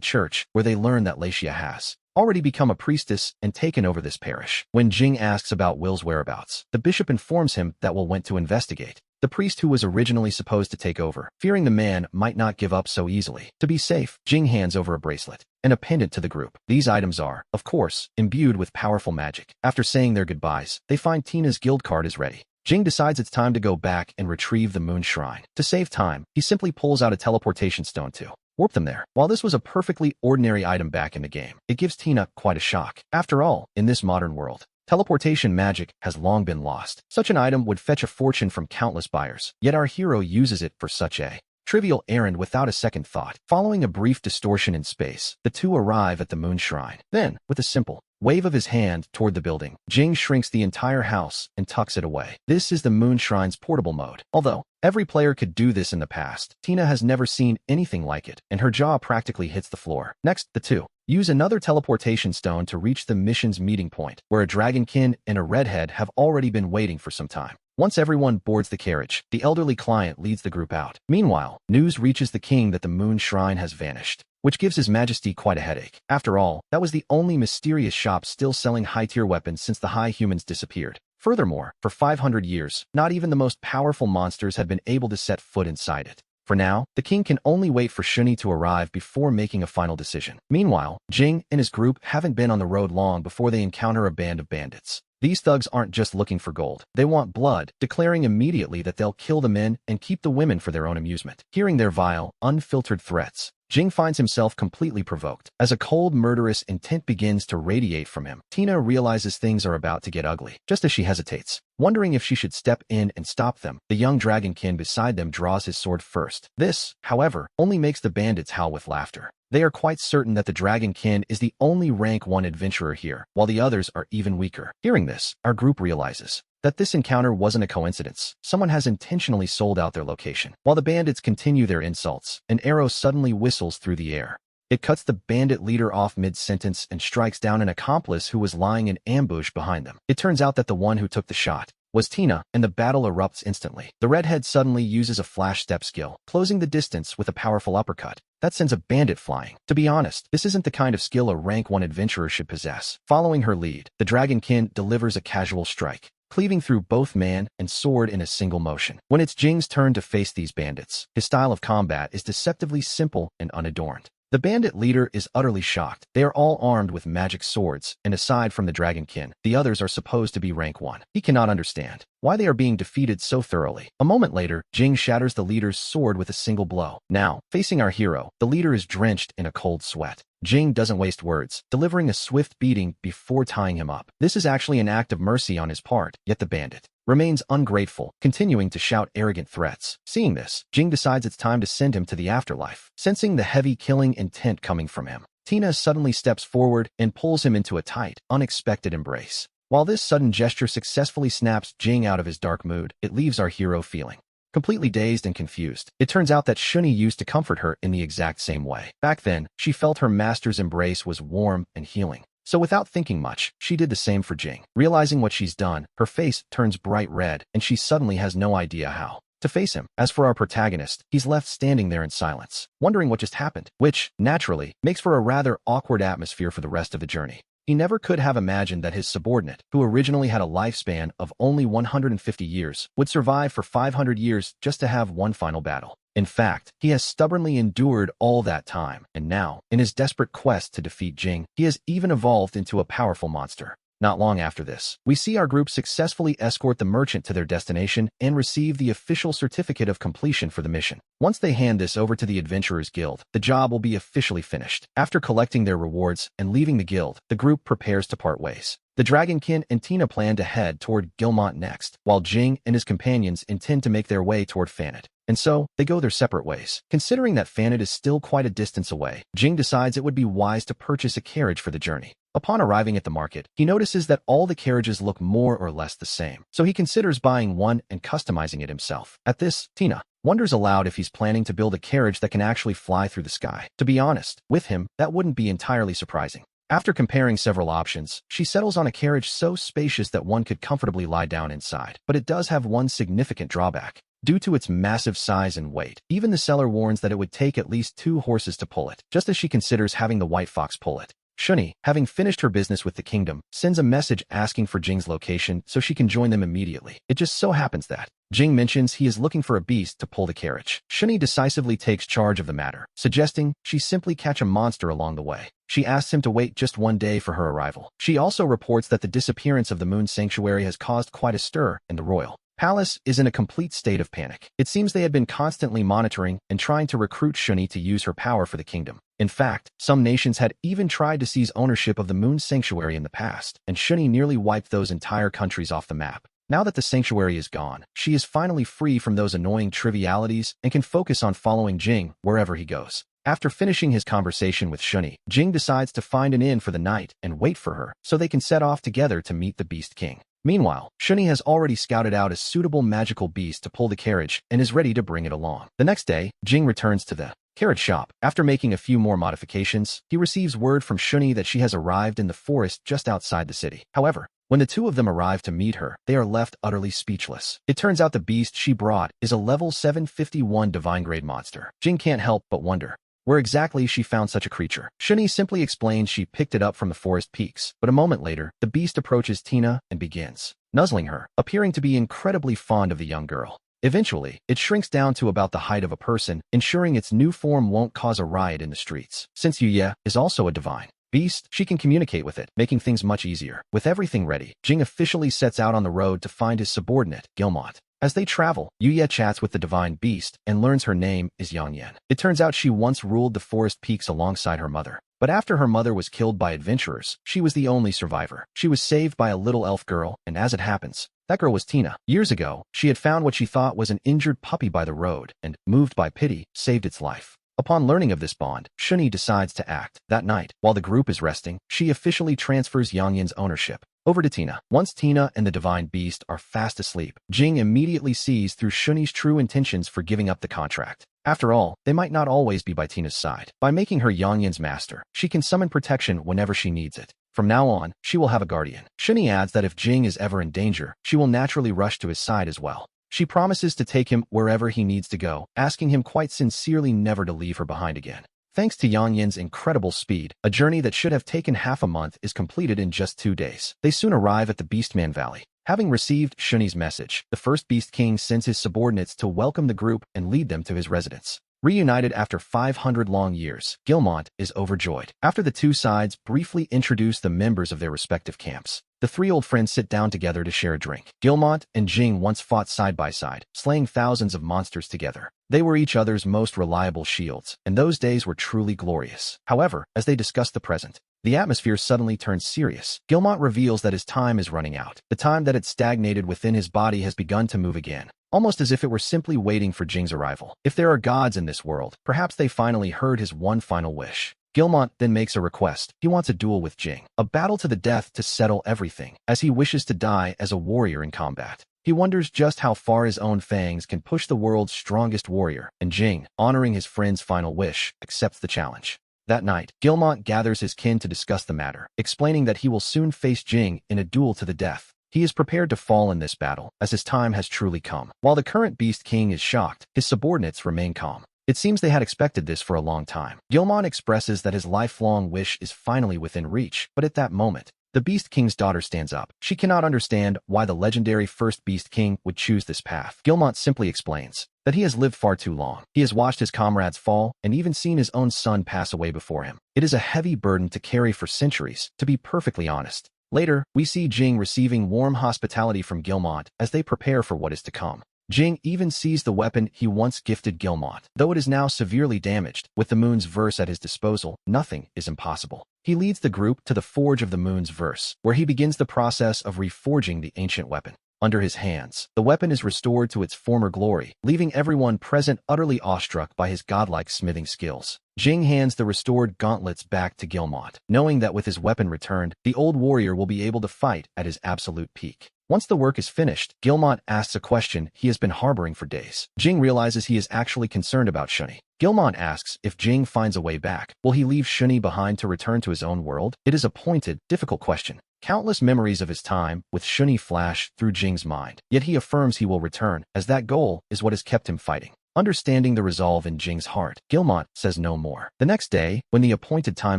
church, where they learn that Lashia has already become a priestess and taken over this parish. When Jing asks about Will's whereabouts, the bishop informs him that Will went to investigate the priest who was originally supposed to take over, fearing the man might not give up so easily. To be safe, Jing hands over a bracelet and a pendant to the group. These items are, of course, imbued with powerful magic. After saying their goodbyes, they find Tina's guild card is ready. Jing decides it's time to go back and retrieve the moon shrine. To save time, he simply pulls out a teleportation stone to warp them there. While this was a perfectly ordinary item back in the game, it gives Tina quite a shock. After all, in this modern world, teleportation magic has long been lost. Such an item would fetch a fortune from countless buyers, yet our hero uses it for such a trivial errand without a second thought. Following a brief distortion in space, the two arrive at the moon shrine. Then, with a simple wave of his hand toward the building, Jing shrinks the entire house and tucks it away. This is the moon shrine's portable mode. Although every player could do this in the past, Tina has never seen anything like it, and her jaw practically hits the floor. Next, the two use another teleportation stone to reach the mission's meeting point, where a dragonkin and a redhead have already been waiting for some time. Once everyone boards the carriage, the elderly client leads the group out. Meanwhile, news reaches the king that the moon shrine has vanished, which gives His Majesty quite a headache. After all, that was the only mysterious shop still selling high-tier weapons since the high humans disappeared. Furthermore, for 500 years, not even the most powerful monsters had been able to set foot inside it. For now, the king can only wait for Shuni to arrive before making a final decision. Meanwhile, Jing and his group haven't been on the road long before they encounter a band of bandits. These thugs aren't just looking for gold. They want blood, declaring immediately that they'll kill the men and keep the women for their own amusement. Hearing their vile, unfiltered threats, Jing finds himself completely provoked. As a cold, murderous intent begins to radiate from him, Tina realizes things are about to get ugly. Just as she hesitates, wondering if she should step in and stop them, the young dragonkin beside them draws his sword first. This, however, only makes the bandits howl with laughter. They are quite certain that the dragonkin is the only rank 1 adventurer here, while the others are even weaker. Hearing this, our group realizes that this encounter wasn't a coincidence. Someone has intentionally sold out their location. While the bandits continue their insults, an arrow suddenly whistles through the air. It cuts the bandit leader off mid-sentence and strikes down an accomplice who was lying in ambush behind them. It turns out that the one who took the shot was Tina, and the battle erupts instantly. The redhead suddenly uses a flash step skill, closing the distance with a powerful uppercut that sends a bandit flying. To be honest, this isn't the kind of skill a rank 1 adventurer should possess. Following her lead, the dragonkin delivers a casual strike, cleaving through both man and sword in a single motion. When it's Jing's turn to face these bandits, his style of combat is deceptively simple and unadorned. The bandit leader is utterly shocked. They are all armed with magic swords, and aside from the dragonkin, the others are supposed to be rank 1. He cannot understand why they are being defeated so thoroughly. A moment later, Jing shatters the leader's sword with a single blow. Now, facing our hero, the leader is drenched in a cold sweat. Jing doesn't waste words, delivering a swift beating before tying him up. This is actually an act of mercy on his part, yet the bandit remains ungrateful, continuing to shout arrogant threats. Seeing this, Jing decides it's time to send him to the afterlife. Sensing the heavy killing intent coming from him, Tina suddenly steps forward and pulls him into a tight, unexpected embrace. While this sudden gesture successfully snaps Jing out of his dark mood, it leaves our hero feeling completely dazed and confused. It turns out that Shuni used to comfort her in the exact same way. Back then, she felt her master's embrace was warm and healing. So without thinking much, she did the same for Jing. Realizing what she's done, her face turns bright red, and she suddenly has no idea how to face him. As for our protagonist, he's left standing there in silence, wondering what just happened, which, naturally, makes for a rather awkward atmosphere for the rest of the journey. He never could have imagined that his subordinate, who originally had a lifespan of only 150 years, would survive for 500 years just to have one final battle. In fact, he has stubbornly endured all that time, and now, in his desperate quest to defeat Jing, he has even evolved into a powerful monster. Not long after this, we see our group successfully escort the merchant to their destination and receive the official certificate of completion for the mission. Once they hand this over to the Adventurers Guild, the job will be officially finished. After collecting their rewards and leaving the guild, the group prepares to part ways. The Dragonkin and Tina plan to head toward Gilmont next, while Jing and his companions intend to make their way toward Fannet. And so, they go their separate ways. Considering that Fannet is still quite a distance away, Jing decides it would be wise to purchase a carriage for the journey. Upon arriving at the market, he notices that all the carriages look more or less the same, so he considers buying one and customizing it himself. At this, Tina wonders aloud if he's planning to build a carriage that can actually fly through the sky. To be honest, with him, that wouldn't be entirely surprising. After comparing several options, she settles on a carriage so spacious that one could comfortably lie down inside. But it does have one significant drawback. Due to its massive size and weight, even the seller warns that it would take at least 2 horses to pull it, just as she considers having the White Fox pull it. Shuni, having finished her business with the kingdom, sends a message asking for Jing's location so she can join them immediately. It just so happens that Jing mentions he is looking for a beast to pull the carriage. Shuni decisively takes charge of the matter, suggesting she simply catch a monster along the way. She asks him to wait just one day for her arrival. She also reports that the disappearance of the Moon Sanctuary has caused quite a stir in the royal palace is in a complete state of panic. It seems they had been constantly monitoring and trying to recruit Shuni to use her power for the kingdom. In fact, some nations had even tried to seize ownership of the Moon Sanctuary in the past, and Shuni nearly wiped those entire countries off the map. Now that the sanctuary is gone, she is finally free from those annoying trivialities and can focus on following Jing wherever he goes. After finishing his conversation with Shuni, Jing decides to find an inn for the night and wait for her so they can set off together to meet the Beast King. Meanwhile, Shuni has already scouted out a suitable magical beast to pull the carriage and is ready to bring it along. The next day, Jing returns to the carriage shop. After making a few more modifications, he receives word from Shuni that she has arrived in the forest just outside the city. However, when the two of them arrive to meet her, they are left utterly speechless. It turns out the beast she brought is a level 751 divine grade monster. Jing can't help but wonder where exactly she found such a creature. Shuni simply explains she picked it up from the forest peaks, but a moment later, the beast approaches Tina and begins nuzzling her, appearing to be incredibly fond of the young girl. Eventually, it shrinks down to about the height of a person, ensuring its new form won't cause a riot in the streets. Since Yuya is also a divine beast, she can communicate with it, making things much easier. With everything ready, Jing officially sets out on the road to find his subordinate, Gilmont. As they travel, Yuya chats with the divine beast and learns her name is Yangyan. It turns out she once ruled the forest peaks alongside her mother. But after her mother was killed by adventurers, she was the only survivor. She was saved by a little elf girl, and as it happens, that girl was Tina. Years ago, she had found what she thought was an injured puppy by the road and, moved by pity, saved its life. Upon learning of this bond, Shuni decides to act. That night, while the group is resting, she officially transfers Yangyan's ownership over to Tina. Once Tina and the divine beast are fast asleep, Jing immediately sees through Shuni's true intentions for giving up the contract. After all, they might not always be by Tina's side. By making her Yangyan's master, she can summon protection whenever she needs it. From now on, she will have a guardian. Shuni adds that if Jing is ever in danger, she will naturally rush to his side as well. She promises to take him wherever he needs to go, asking him quite sincerely never to leave her behind again. Thanks to Yangyan's incredible speed, a journey that should have taken half a month is completed in just 2 days. They soon arrive at the Beastman Valley. Having received Shuni's message, the first Beast King sends his subordinates to welcome the group and lead them to his residence. Reunited after 500 long years, Gilmont is overjoyed. After the two sides briefly introduce the members of their respective camps, the 3 old friends sit down together to share a drink. Gilmont and Jing once fought side by side, slaying thousands of monsters together. They were each other's most reliable shields, and those days were truly glorious. However, as they discuss the present, the atmosphere suddenly turns serious. Gilmont reveals that his time is running out. The time that had stagnated within his body has begun to move again, almost as if it were simply waiting for Jing's arrival. If there are gods in this world, perhaps they finally heard his one final wish. Gilmont then makes a request. He wants a duel with Jing, a battle to the death to settle everything, as he wishes to die as a warrior in combat. He wonders just how far his own fangs can push the world's strongest warrior, and Jing, honoring his friend's final wish, accepts the challenge. That night, Gilmont gathers his kin to discuss the matter, explaining that he will soon face Jing in a duel to the death. He is prepared to fall in this battle, as his time has truly come. While the current Beast King is shocked, his subordinates remain calm. It seems they had expected this for a long time. Gilmont expresses that his lifelong wish is finally within reach, but at that moment, the Beast King's daughter stands up. She cannot understand why the legendary first Beast King would choose this path. Gilmont simply explains that he has lived far too long. He has watched his comrades fall and even seen his own son pass away before him. It is a heavy burden to carry for centuries, to be perfectly honest. Later, we see Jing receiving warm hospitality from Gilmont as they prepare for what is to come. Jing even sees the weapon he once gifted Gilmont. Though it is now severely damaged, with the Moon's verse at his disposal, nothing is impossible. He leads the group to the Forge of the Moon's verse, where he begins the process of reforging the ancient weapon. Under his hands, the weapon is restored to its former glory, leaving everyone present utterly awestruck by his godlike smithing skills. Jing hands the restored gauntlets back to Gilmont, knowing that with his weapon returned, the old warrior will be able to fight at his absolute peak. Once the work is finished, Gilmont asks a question he has been harboring for days. Jing realizes he is actually concerned about Shuni. Gilmont asks if Jing finds a way back. Will he leave Shuni behind to return to his own world? It is a pointed, difficult question. Countless memories of his time with Shuni flash through Jing's mind, yet he affirms he will return, as that goal is what has kept him fighting. Understanding the resolve in Jing's heart, Gilmont says no more. The next day, when the appointed time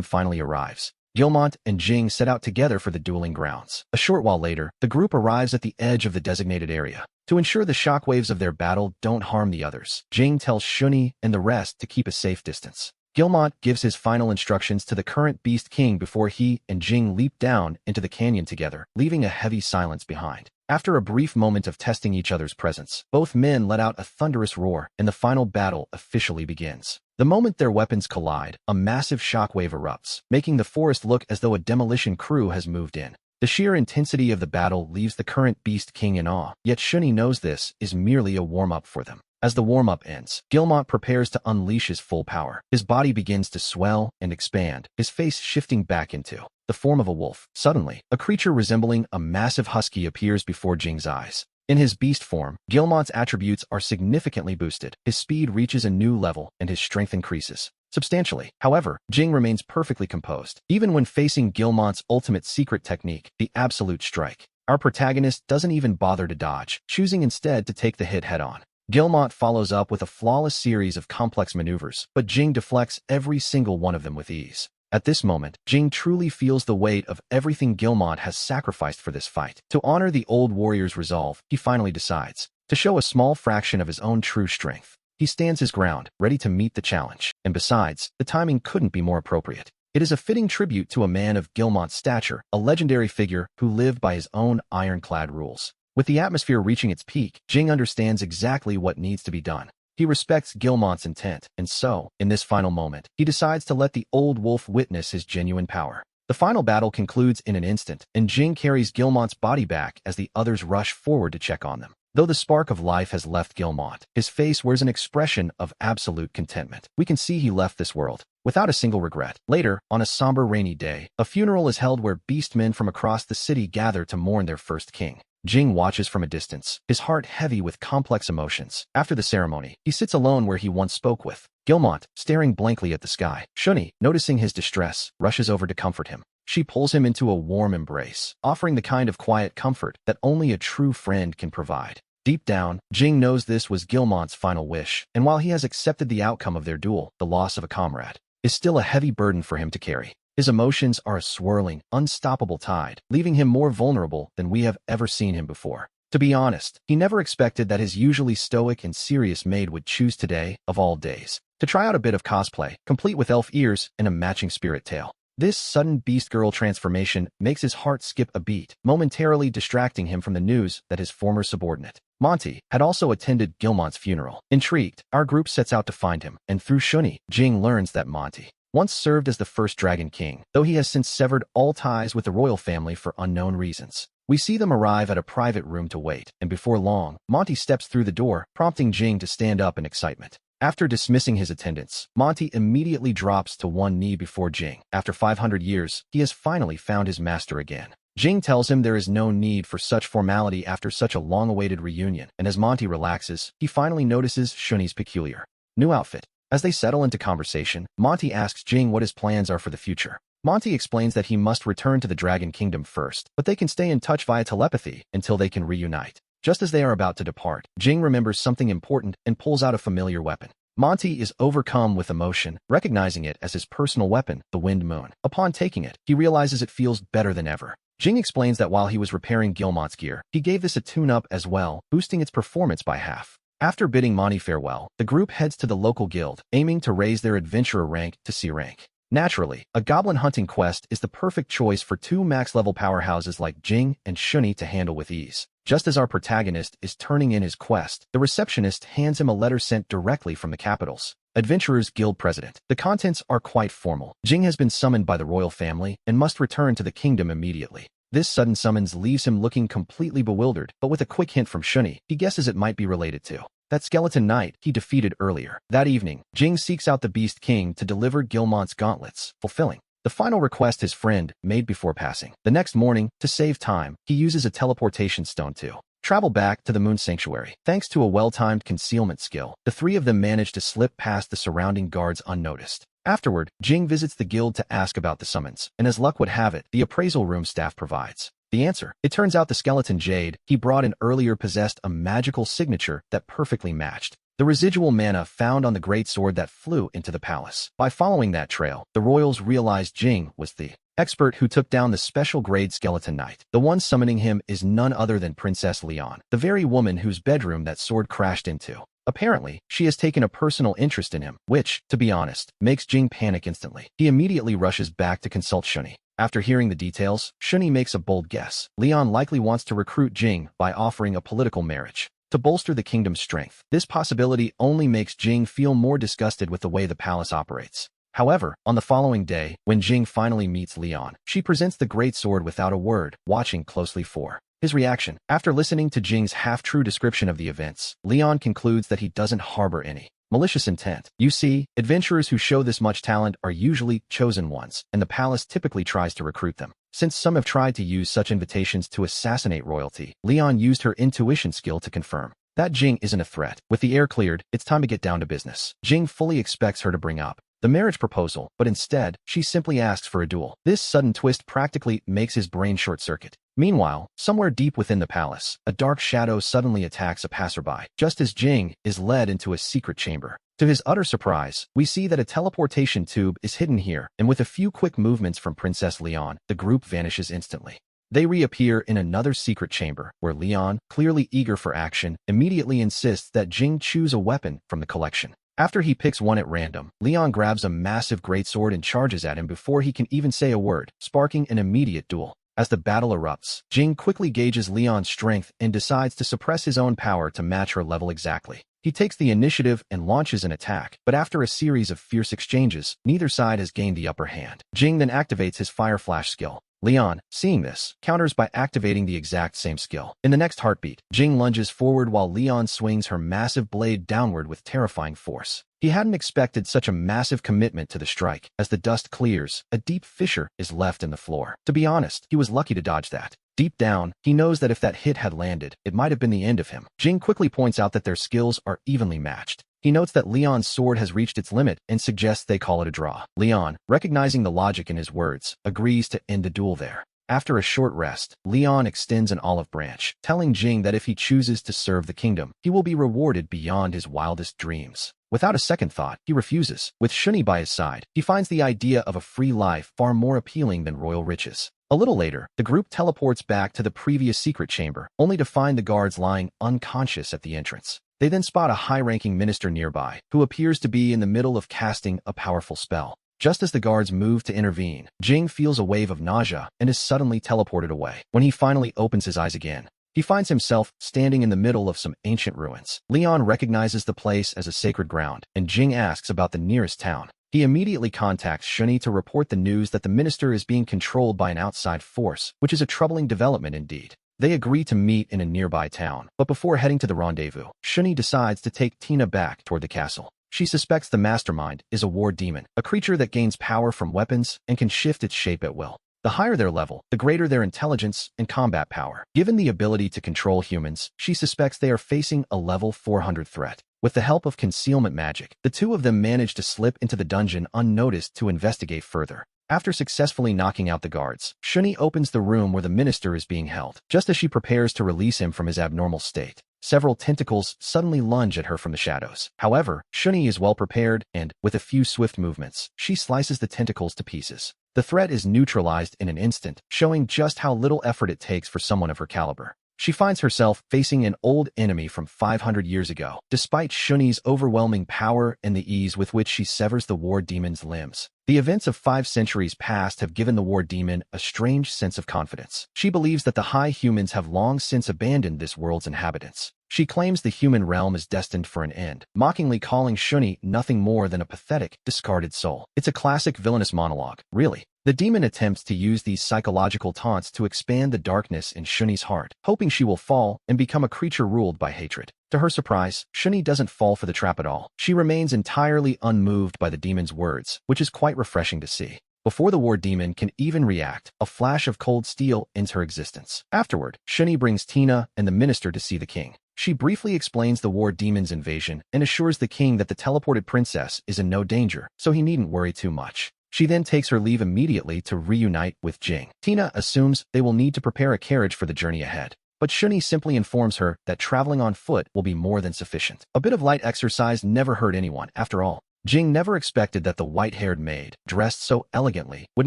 finally arrives, Gilmont and Jing set out together for the dueling grounds. A short while later, the group arrives at the edge of the designated area. To ensure the shockwaves of their battle don't harm the others, Jing tells Shuni and the rest to keep a safe distance. Gilmont gives his final instructions to the current Beast King before he and Jing leap down into the canyon together, leaving a heavy silence behind. After a brief moment of testing each other's presence, both men let out a thunderous roar, and the final battle officially begins. The moment their weapons collide, a massive shockwave erupts, making the forest look as though a demolition crew has moved in. The sheer intensity of the battle leaves the current Beast King in awe, yet Shuni knows this is merely a warm-up for them. As the warm-up ends, Gilmont prepares to unleash his full power. His body begins to swell and expand, his face shifting back into the form of a wolf. Suddenly, a creature resembling a massive husky appears before Jing's eyes. In his beast form, Gilmont's attributes are significantly boosted. His speed reaches a new level, and his strength increases substantially. However, Jing remains perfectly composed, even when facing Gilmont's ultimate secret technique, the absolute strike. Our protagonist doesn't even bother to dodge, choosing instead to take the hit head-on. Gilmont follows up with a flawless series of complex maneuvers, but Jing deflects every single one of them with ease. At this moment, Jing truly feels the weight of everything Gilmont has sacrificed for this fight. To honor the old warrior's resolve, he finally decides to show a small fraction of his own true strength. He stands his ground, ready to meet the challenge, and besides, the timing couldn't be more appropriate. It is a fitting tribute to a man of Gilmont's stature, a legendary figure who lived by his own ironclad rules. With the atmosphere reaching its peak, Jing understands exactly what needs to be done. He respects Gilmont's intent, and so, in this final moment, he decides to let the old wolf witness his genuine power. The final battle concludes in an instant, and Jing carries Gilmont's body back as the others rush forward to check on them. Though the spark of life has left Gilmont, his face wears an expression of absolute contentment. We can see he left this world without a single regret. Later, on a somber rainy day, a funeral is held where beastmen from across the city gather to mourn their first king. Jing watches from a distance, his heart heavy with complex emotions. After the ceremony, he sits alone where he once spoke with Gilmont, staring blankly at the sky. Shuni, noticing his distress, rushes over to comfort him. She pulls him into a warm embrace, offering the kind of quiet comfort that only a true friend can provide. Deep down, Jing knows this was Gilmont's final wish, and while he has accepted the outcome of their duel, the loss of a comrade is still a heavy burden for him to carry. His emotions are a swirling, unstoppable tide, leaving him more vulnerable than we have ever seen him before. To be honest, he never expected that his usually stoic and serious maid would choose today, of all days, to try out a bit of cosplay, complete with elf ears and a matching spirit tail. This sudden beast girl transformation makes his heart skip a beat, momentarily distracting him from the news that his former subordinate, Monty, had also attended Gilmont's funeral. Intrigued, our group sets out to find him, and through Shuni, Jing learns that Monty once served as the first Dragon King, though he has since severed all ties with the royal family for unknown reasons. We see them arrive at a private room to wait, and before long, Monty steps through the door, prompting Jing to stand up in excitement. After dismissing his attendants, Monty immediately drops to one knee before Jing. After 500 years, he has finally found his master again. Jing tells him there is no need for such formality after such a long-awaited reunion, and as Monty relaxes, he finally notices Shuni's peculiar new outfit. As they settle into conversation, Monty asks Jing what his plans are for the future. Monty explains that he must return to the Dragon Kingdom first, but they can stay in touch via telepathy until they can reunite. Just as they are about to depart, Jing remembers something important and pulls out a familiar weapon. Monty is overcome with emotion, recognizing it as his personal weapon, the Wind Moon. Upon taking it, he realizes it feels better than ever. Jing explains that while he was repairing Gilmont's gear, he gave this a tune-up as well, boosting its performance by half. After bidding Monty farewell, the group heads to the local guild, aiming to raise their adventurer rank to C rank. Naturally, a goblin hunting quest is the perfect choice for two max-level powerhouses like Jing and Shuni to handle with ease. Just as our protagonist is turning in his quest, the receptionist hands him a letter sent directly from the capital's Adventurers Guild president. The contents are quite formal. Jing has been summoned by the royal family and must return to the kingdom immediately. This sudden summons leaves him looking completely bewildered, but with a quick hint from Shuni, he guesses it might be related to that skeleton knight he defeated earlier. That evening, Jing seeks out the Beast King to deliver Gilmont's gauntlets, fulfilling the final request his friend made before passing. The next morning, to save time, he uses a teleportation stone to travel back to the Moon Sanctuary. Thanks to a well-timed concealment skill, the three of them manage to slip past the surrounding guards unnoticed. Afterward, Jing visits the guild to ask about the summons, and as luck would have it, the appraisal room staff provides the answer. It turns out the skeleton Jade he brought in earlier possessed a magical signature that perfectly matched the residual mana found on the great sword that flew into the palace. By following that trail, the royals realized Jing was the expert who took down the special grade skeleton knight. The one summoning him is none other than Princess Leon, the very woman whose bedroom that sword crashed into. Apparently, she has taken a personal interest in him, which, to be honest, makes Jing panic instantly. He immediately rushes back to consult Shuni. After hearing the details, Shuni makes a bold guess. Leon likely wants to recruit Jing by offering a political marriage to bolster the kingdom's strength. This possibility only makes Jing feel more disgusted with the way the palace operates. However, on the following day, when Jing finally meets Leon, she presents the great sword without a word, watching closely for his reaction. After listening to Jing's half-true description of the events, Leon concludes that he doesn't harbor any malicious intent. You see, adventurers who show this much talent are usually chosen ones, and the palace typically tries to recruit them. Since some have tried to use such invitations to assassinate royalty, Leon used her intuition skill to confirm that Jing isn't a threat. With the air cleared, it's time to get down to business. Jing fully expects her to bring up the marriage proposal, but instead, she simply asks for a duel. This sudden twist practically makes his brain short-circuit. Meanwhile, somewhere deep within the palace, a dark shadow suddenly attacks a passerby, just as Jing is led into a secret chamber. To his utter surprise, we see that a teleportation tube is hidden here, and with a few quick movements from Princess Leon, the group vanishes instantly. They reappear in another secret chamber, where Leon, clearly eager for action, immediately insists that Jing choose a weapon from the collection. After he picks one at random, Leon grabs a massive greatsword and charges at him before he can even say a word, sparking an immediate duel. As the battle erupts, Jing quickly gauges Leon's strength and decides to suppress his own power to match her level exactly. He takes the initiative and launches an attack, but after a series of fierce exchanges, neither side has gained the upper hand. Jing then activates his Fire Flash skill. Leon, seeing this, counters by activating the exact same skill. In the next heartbeat, Jing lunges forward while Leon swings her massive blade downward with terrifying force. He hadn't expected such a massive commitment to the strike. As the dust clears, a deep fissure is left in the floor. To be honest, he was lucky to dodge that. Deep down, he knows that if that hit had landed, it might have been the end of him. Jing quickly points out that their skills are evenly matched. He notes that Leon's sword has reached its limit and suggests they call it a draw. Leon, recognizing the logic in his words, agrees to end the duel there. After a short rest, Leon extends an olive branch, telling Jing that if he chooses to serve the kingdom, he will be rewarded beyond his wildest dreams. Without a second thought, he refuses. With Shuni by his side, he finds the idea of a free life far more appealing than royal riches. A little later, the group teleports back to the previous secret chamber, only to find the guards lying unconscious at the entrance. They then spot a high-ranking minister nearby, who appears to be in the middle of casting a powerful spell. Just as the guards move to intervene, Jing feels a wave of nausea and is suddenly teleported away. When he finally opens his eyes again, he finds himself standing in the middle of some ancient ruins. Leon recognizes the place as a sacred ground, and Jing asks about the nearest town. He immediately contacts Shuni to report the news that the minister is being controlled by an outside force, which is a troubling development indeed. They agree to meet in a nearby town, but before heading to the rendezvous, Shuni decides to take Tina back toward the castle. She suspects the mastermind is a war demon, a creature that gains power from weapons and can shift its shape at will. The higher their level, the greater their intelligence and combat power. Given the ability to control humans, she suspects they are facing a level 400 threat. With the help of concealment magic, the two of them manage to slip into the dungeon unnoticed to investigate further. After successfully knocking out the guards, Shuni opens the room where the minister is being held. Just as she prepares to release him from his abnormal state, several tentacles suddenly lunge at her from the shadows. However, Shuni is well prepared and, with a few swift movements, she slices the tentacles to pieces. The threat is neutralized in an instant, showing just how little effort it takes for someone of her caliber. She finds herself facing an old enemy from 500 years ago, despite Shuni's overwhelming power and the ease with which she severs the war demon's limbs. The events of 5 centuries past have given the war demon a strange sense of confidence. She believes that the high humans have long since abandoned this world's inhabitants. She claims the human realm is destined for an end, mockingly calling Shuni nothing more than a pathetic, discarded soul. It's a classic villainous monologue, really. The demon attempts to use these psychological taunts to expand the darkness in Shuni's heart, hoping she will fall and become a creature ruled by hatred. To her surprise, Shuni doesn't fall for the trap at all. She remains entirely unmoved by the demon's words, which is quite refreshing to see. Before the war demon can even react, a flash of cold steel ends her existence. Afterward, Shuni brings Tina and the minister to see the king. She briefly explains the war demon's invasion and assures the king that the teleported princess is in no danger, so he needn't worry too much. She then takes her leave immediately to reunite with Jing. Tina assumes they will need to prepare a carriage for the journey ahead, but Shuni simply informs her that traveling on foot will be more than sufficient. A bit of light exercise never hurt anyone, after all. Jing never expected that the white-haired maid, dressed so elegantly, would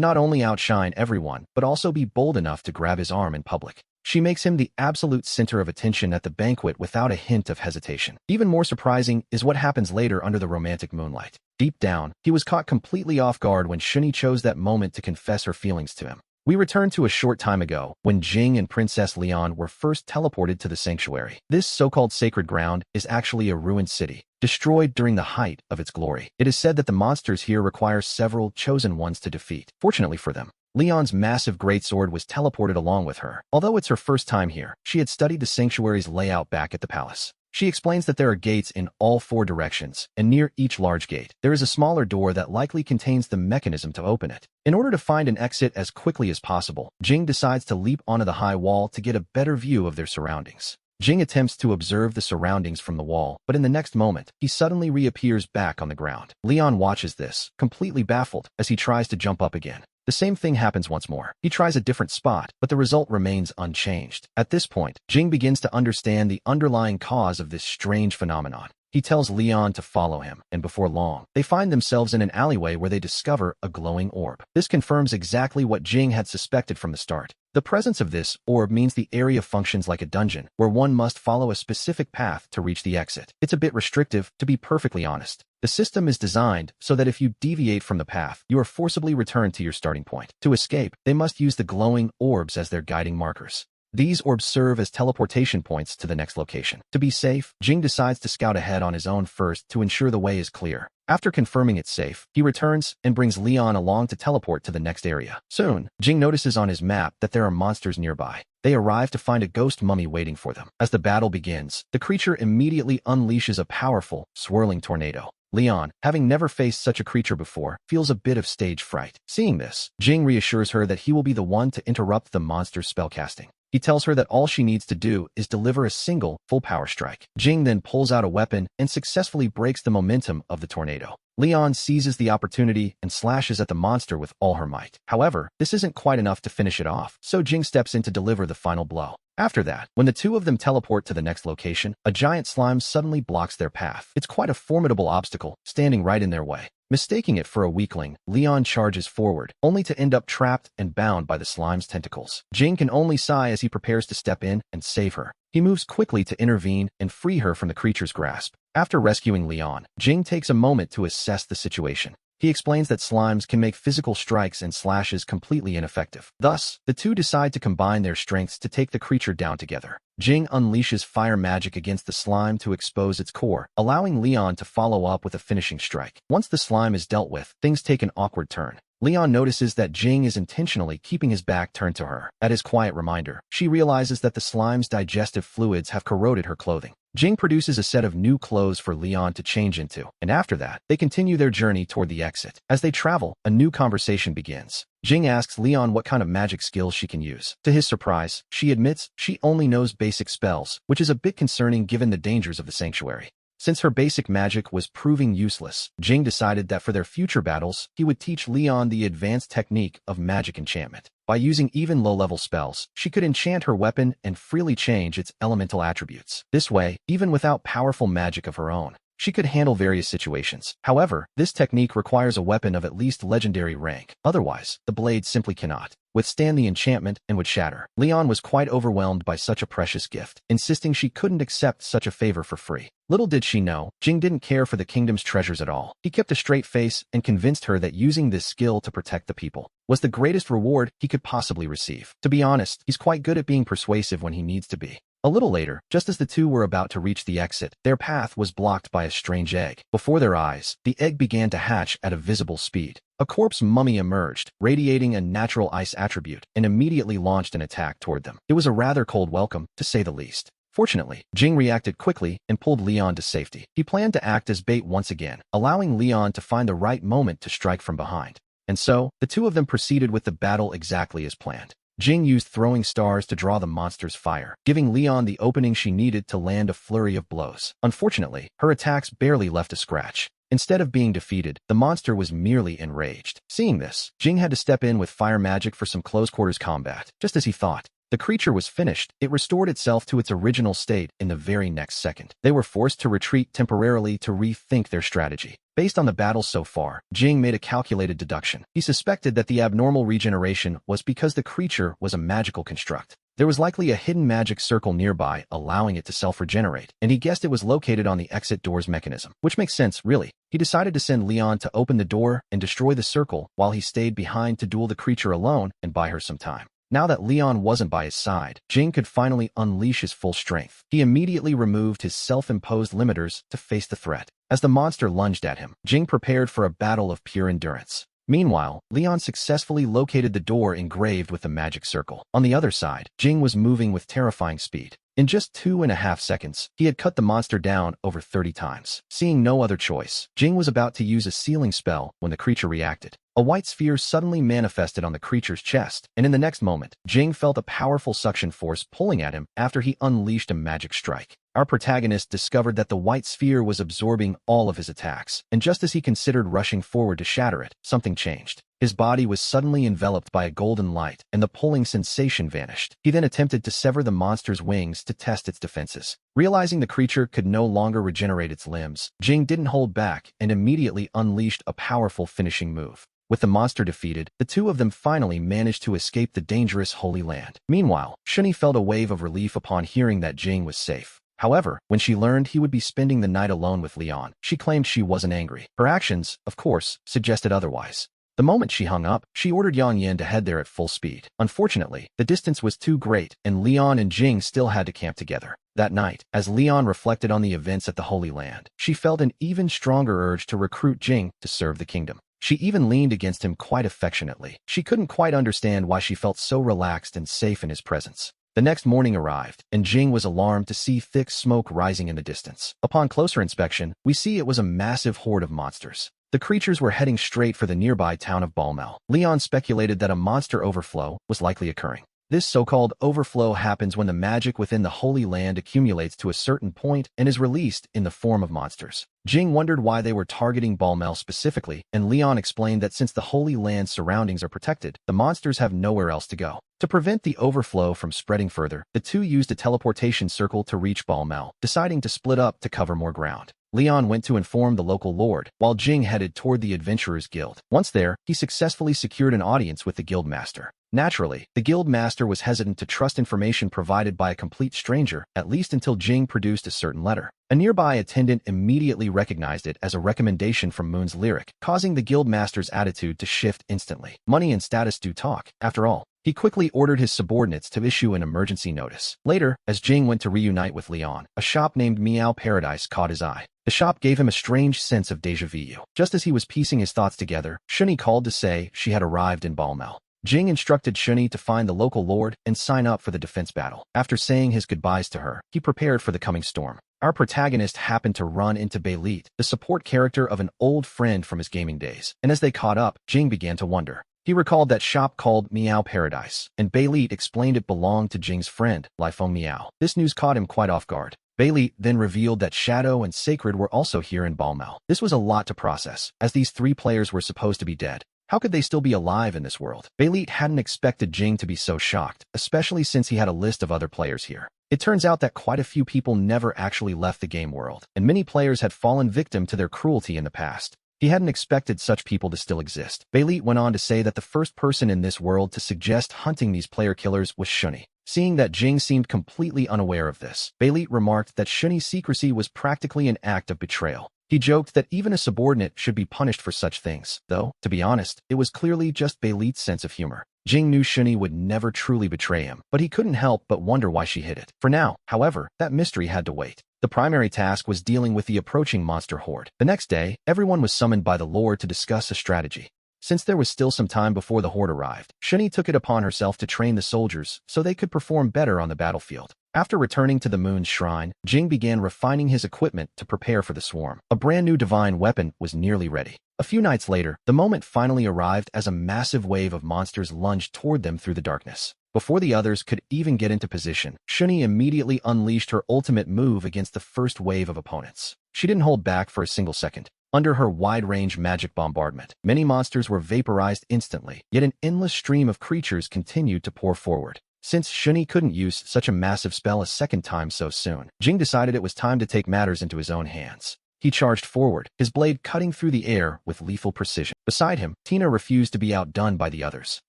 not only outshine everyone, but also be bold enough to grab his arm in public. She makes him the absolute center of attention at the banquet without a hint of hesitation. Even more surprising is what happens later under the romantic moonlight. Deep down, he was caught completely off guard when Shuni chose that moment to confess her feelings to him. We return to a short time ago, when Jing and Princess Leon were first teleported to the sanctuary. This so-called sacred ground is actually a ruined city, destroyed during the height of its glory. It is said that the monsters here require several chosen ones to defeat. Fortunately for them, Leon's massive greatsword was teleported along with her. Although it's her first time here, she had studied the sanctuary's layout back at the palace. She explains that there are gates in all 4 directions, and near each large gate, there is a smaller door that likely contains the mechanism to open it. In order to find an exit as quickly as possible, Jing decides to leap onto the high wall to get a better view of their surroundings. Jing attempts to observe the surroundings from the wall, but in the next moment, he suddenly reappears back on the ground. Leon watches this, completely baffled, as he tries to jump up again. The same thing happens once more. He tries a different spot, but the result remains unchanged. At this point, Jing begins to understand the underlying cause of this strange phenomenon. He tells Leon to follow him, and before long, they find themselves in an alleyway where they discover a glowing orb. This confirms exactly what Jing had suspected from the start. The presence of this orb means the area functions like a dungeon, where one must follow a specific path to reach the exit. It's a bit restrictive, to be perfectly honest. The system is designed so that if you deviate from the path, you are forcibly returned to your starting point. To escape, they must use the glowing orbs as their guiding markers. These orbs serve as teleportation points to the next location. To be safe, Jing decides to scout ahead on his own first to ensure the way is clear. After confirming it's safe, he returns and brings Leon along to teleport to the next area. Soon, Jing notices on his map that there are monsters nearby. They arrive to find a ghost mummy waiting for them. As the battle begins, the creature immediately unleashes a powerful, swirling tornado. Leon, having never faced such a creature before, feels a bit of stage fright. Seeing this, Jing reassures her that he will be the one to interrupt the monster's spellcasting. He tells her that all she needs to do is deliver a single, full-power strike. Jing then pulls out a weapon and successfully breaks the momentum of the tornado. Leon seizes the opportunity and slashes at the monster with all her might. However, this isn't quite enough to finish it off, so Jing steps in to deliver the final blow. After that, when the two of them teleport to the next location, a giant slime suddenly blocks their path. It's quite a formidable obstacle, standing right in their way. Mistaking it for a weakling, Leon charges forward, only to end up trapped and bound by the slime's tentacles. Jing can only sigh as he prepares to step in and save her. He moves quickly to intervene and free her from the creature's grasp. After rescuing Leon, Jing takes a moment to assess the situation. He explains that slimes can make physical strikes and slashes completely ineffective. Thus, the two decide to combine their strengths to take the creature down together. Jing unleashes fire magic against the slime to expose its core, allowing Leon to follow up with a finishing strike. Once the slime is dealt with, things take an awkward turn. Leon notices that Jing is intentionally keeping his back turned to her. At his quiet reminder, she realizes that the slime's digestive fluids have corroded her clothing. Jing produces a set of new clothes for Leon to change into, and after that, they continue their journey toward the exit. As they travel, a new conversation begins. Jing asks Leon what kind of magic skills she can use. To his surprise, she admits she only knows basic spells, which is a bit concerning given the dangers of the sanctuary. Since her basic magic was proving useless, Jing decided that for their future battles, he would teach Leon the advanced technique of magic enchantment. By using even low-level spells, she could enchant her weapon and freely change its elemental attributes. This way, even without powerful magic of her own, she could handle various situations. However, this technique requires a weapon of at least legendary rank. Otherwise, the blade simply cannot withstand the enchantment and would shatter. Leon was quite overwhelmed by such a precious gift, insisting she couldn't accept such a favor for free. Little did she know, Jing didn't care for the kingdom's treasures at all. He kept a straight face and convinced her that using this skill to protect the people was the greatest reward he could possibly receive. To be honest, he's quite good at being persuasive when he needs to be. A little later, just as the two were about to reach the exit, their path was blocked by a strange egg. Before their eyes, the egg began to hatch at a visible speed. A corpse mummy emerged, radiating a natural ice attribute, and immediately launched an attack toward them. It was a rather cold welcome, to say the least. Fortunately, Jing reacted quickly and pulled Leon to safety. He planned to act as bait once again, allowing Leon to find the right moment to strike from behind. And so, the two of them proceeded with the battle exactly as planned. Jing used throwing stars to draw the monster's fire, giving Leon the opening she needed to land a flurry of blows. Unfortunately, her attacks barely left a scratch. Instead of being defeated, the monster was merely enraged. Seeing this, Jing had to step in with fire magic for some close-quarters combat. Just as he thought the creature was finished, it restored itself to its original state in the very next second. They were forced to retreat temporarily to rethink their strategy. Based on the battle so far, Jing made a calculated deduction. He suspected that the abnormal regeneration was because the creature was a magical construct. There was likely a hidden magic circle nearby, allowing it to self-regenerate, and he guessed it was located on the exit door's mechanism. Which makes sense, really. He decided to send Leon to open the door and destroy the circle while he stayed behind to duel the creature alone and buy her some time. Now that Leon wasn't by his side, Jing could finally unleash his full strength. He immediately removed his self-imposed limiters to face the threat. As the monster lunged at him, Jing prepared for a battle of pure endurance. Meanwhile, Leon successfully located the door engraved with the magic circle. On the other side, Jing was moving with terrifying speed. In just 2.5 seconds, he had cut the monster down over 30 times. Seeing no other choice, Jing was about to use a sealing spell when the creature reacted. A white sphere suddenly manifested on the creature's chest, and in the next moment, Jing felt a powerful suction force pulling at him after he unleashed a magic strike. Our protagonist discovered that the white sphere was absorbing all of his attacks, and just as he considered rushing forward to shatter it, something changed. His body was suddenly enveloped by a golden light, and the pulling sensation vanished. He then attempted to sever the monster's wings to test its defenses. Realizing the creature could no longer regenerate its limbs, Jing didn't hold back and immediately unleashed a powerful finishing move. With the monster defeated, the two of them finally managed to escape the dangerous Holy Land. Meanwhile, Shuni felt a wave of relief upon hearing that Jing was safe. However, when she learned he would be spending the night alone with Leon, she claimed she wasn't angry. Her actions, of course, suggested otherwise. The moment she hung up, she ordered Yang Yin to head there at full speed. Unfortunately, the distance was too great, and Leon and Jing still had to camp together. That night, as Leon reflected on the events at the Holy Land, she felt an even stronger urge to recruit Jing to serve the kingdom. She even leaned against him quite affectionately. She couldn't quite understand why she felt so relaxed and safe in his presence. The next morning arrived, and Jing was alarmed to see thick smoke rising in the distance. Upon closer inspection, we see it was a massive horde of monsters. The creatures were heading straight for the nearby town of Balmel. Leon speculated that a monster overflow was likely occurring. This so-called overflow happens when the magic within the Holy Land accumulates to a certain point and is released in the form of monsters. Jing wondered why they were targeting Balmel specifically, and Leon explained that since the Holy Land's surroundings are protected, the monsters have nowhere else to go. To prevent the overflow from spreading further, the two used a teleportation circle to reach Balmel, deciding to split up to cover more ground. Leon went to inform the local lord, while Jing headed toward the Adventurers Guild. Once there, he successfully secured an audience with the guild master. Naturally, the guild master was hesitant to trust information provided by a complete stranger, at least until Jing produced a certain letter. A nearby attendant immediately recognized it as a recommendation from Moon's lyric, causing the guild master's attitude to shift instantly. Money and status do talk, after all. He quickly ordered his subordinates to issue an emergency notice. Later, as Jing went to reunite with Leon, a shop named Meow Paradise caught his eye. The shop gave him a strange sense of déjà vu. Just as he was piecing his thoughts together, Shuni called to say she had arrived in Balmel. Jing instructed Shuni to find the local lord and sign up for the defense battle. After saying his goodbyes to her, he prepared for the coming storm. Our protagonist happened to run into Beilit, the support character of an old friend from his gaming days, and as they caught up, Jing began to wonder. He recalled that shop called Meow Paradise, and Beilit explained it belonged to Jing's friend, Lifeng Meow. This news caught him quite off guard. Beilit then revealed that Shadow and Sacred were also here in Balmel. This was a lot to process, as these three players were supposed to be dead. How could they still be alive in this world? Belit hadn't expected Jing to be so shocked, especially since he had a list of other players here. It turns out that quite a few people never actually left the game world, and many players had fallen victim to their cruelty in the past. He hadn't expected such people to still exist. Belit went on to say that the first person in this world to suggest hunting these player killers was Shuni. Seeing that Jing seemed completely unaware of this, Belit remarked that Shuni's secrecy was practically an act of betrayal. He joked that even a subordinate should be punished for such things, though, to be honest, it was clearly just Belit's sense of humor. Jing knew Shuni would never truly betray him, but he couldn't help but wonder why she hid it. For now, however, that mystery had to wait. The primary task was dealing with the approaching monster horde. The next day, everyone was summoned by the Lord to discuss a strategy. Since there was still some time before the horde arrived, Shuni took it upon herself to train the soldiers so they could perform better on the battlefield. After returning to the moon's shrine, Jing began refining his equipment to prepare for the swarm. A brand new divine weapon was nearly ready. A few nights later, the moment finally arrived as a massive wave of monsters lunged toward them through the darkness. Before the others could even get into position, Shuni immediately unleashed her ultimate move against the first wave of opponents. She didn't hold back for a single second. Under her wide-range magic bombardment, many monsters were vaporized instantly, yet an endless stream of creatures continued to pour forward. Since Shuni couldn't use such a massive spell a second time so soon, Jing decided it was time to take matters into his own hands. He charged forward, his blade cutting through the air with lethal precision. Beside him, Tina refused to be outdone by the others.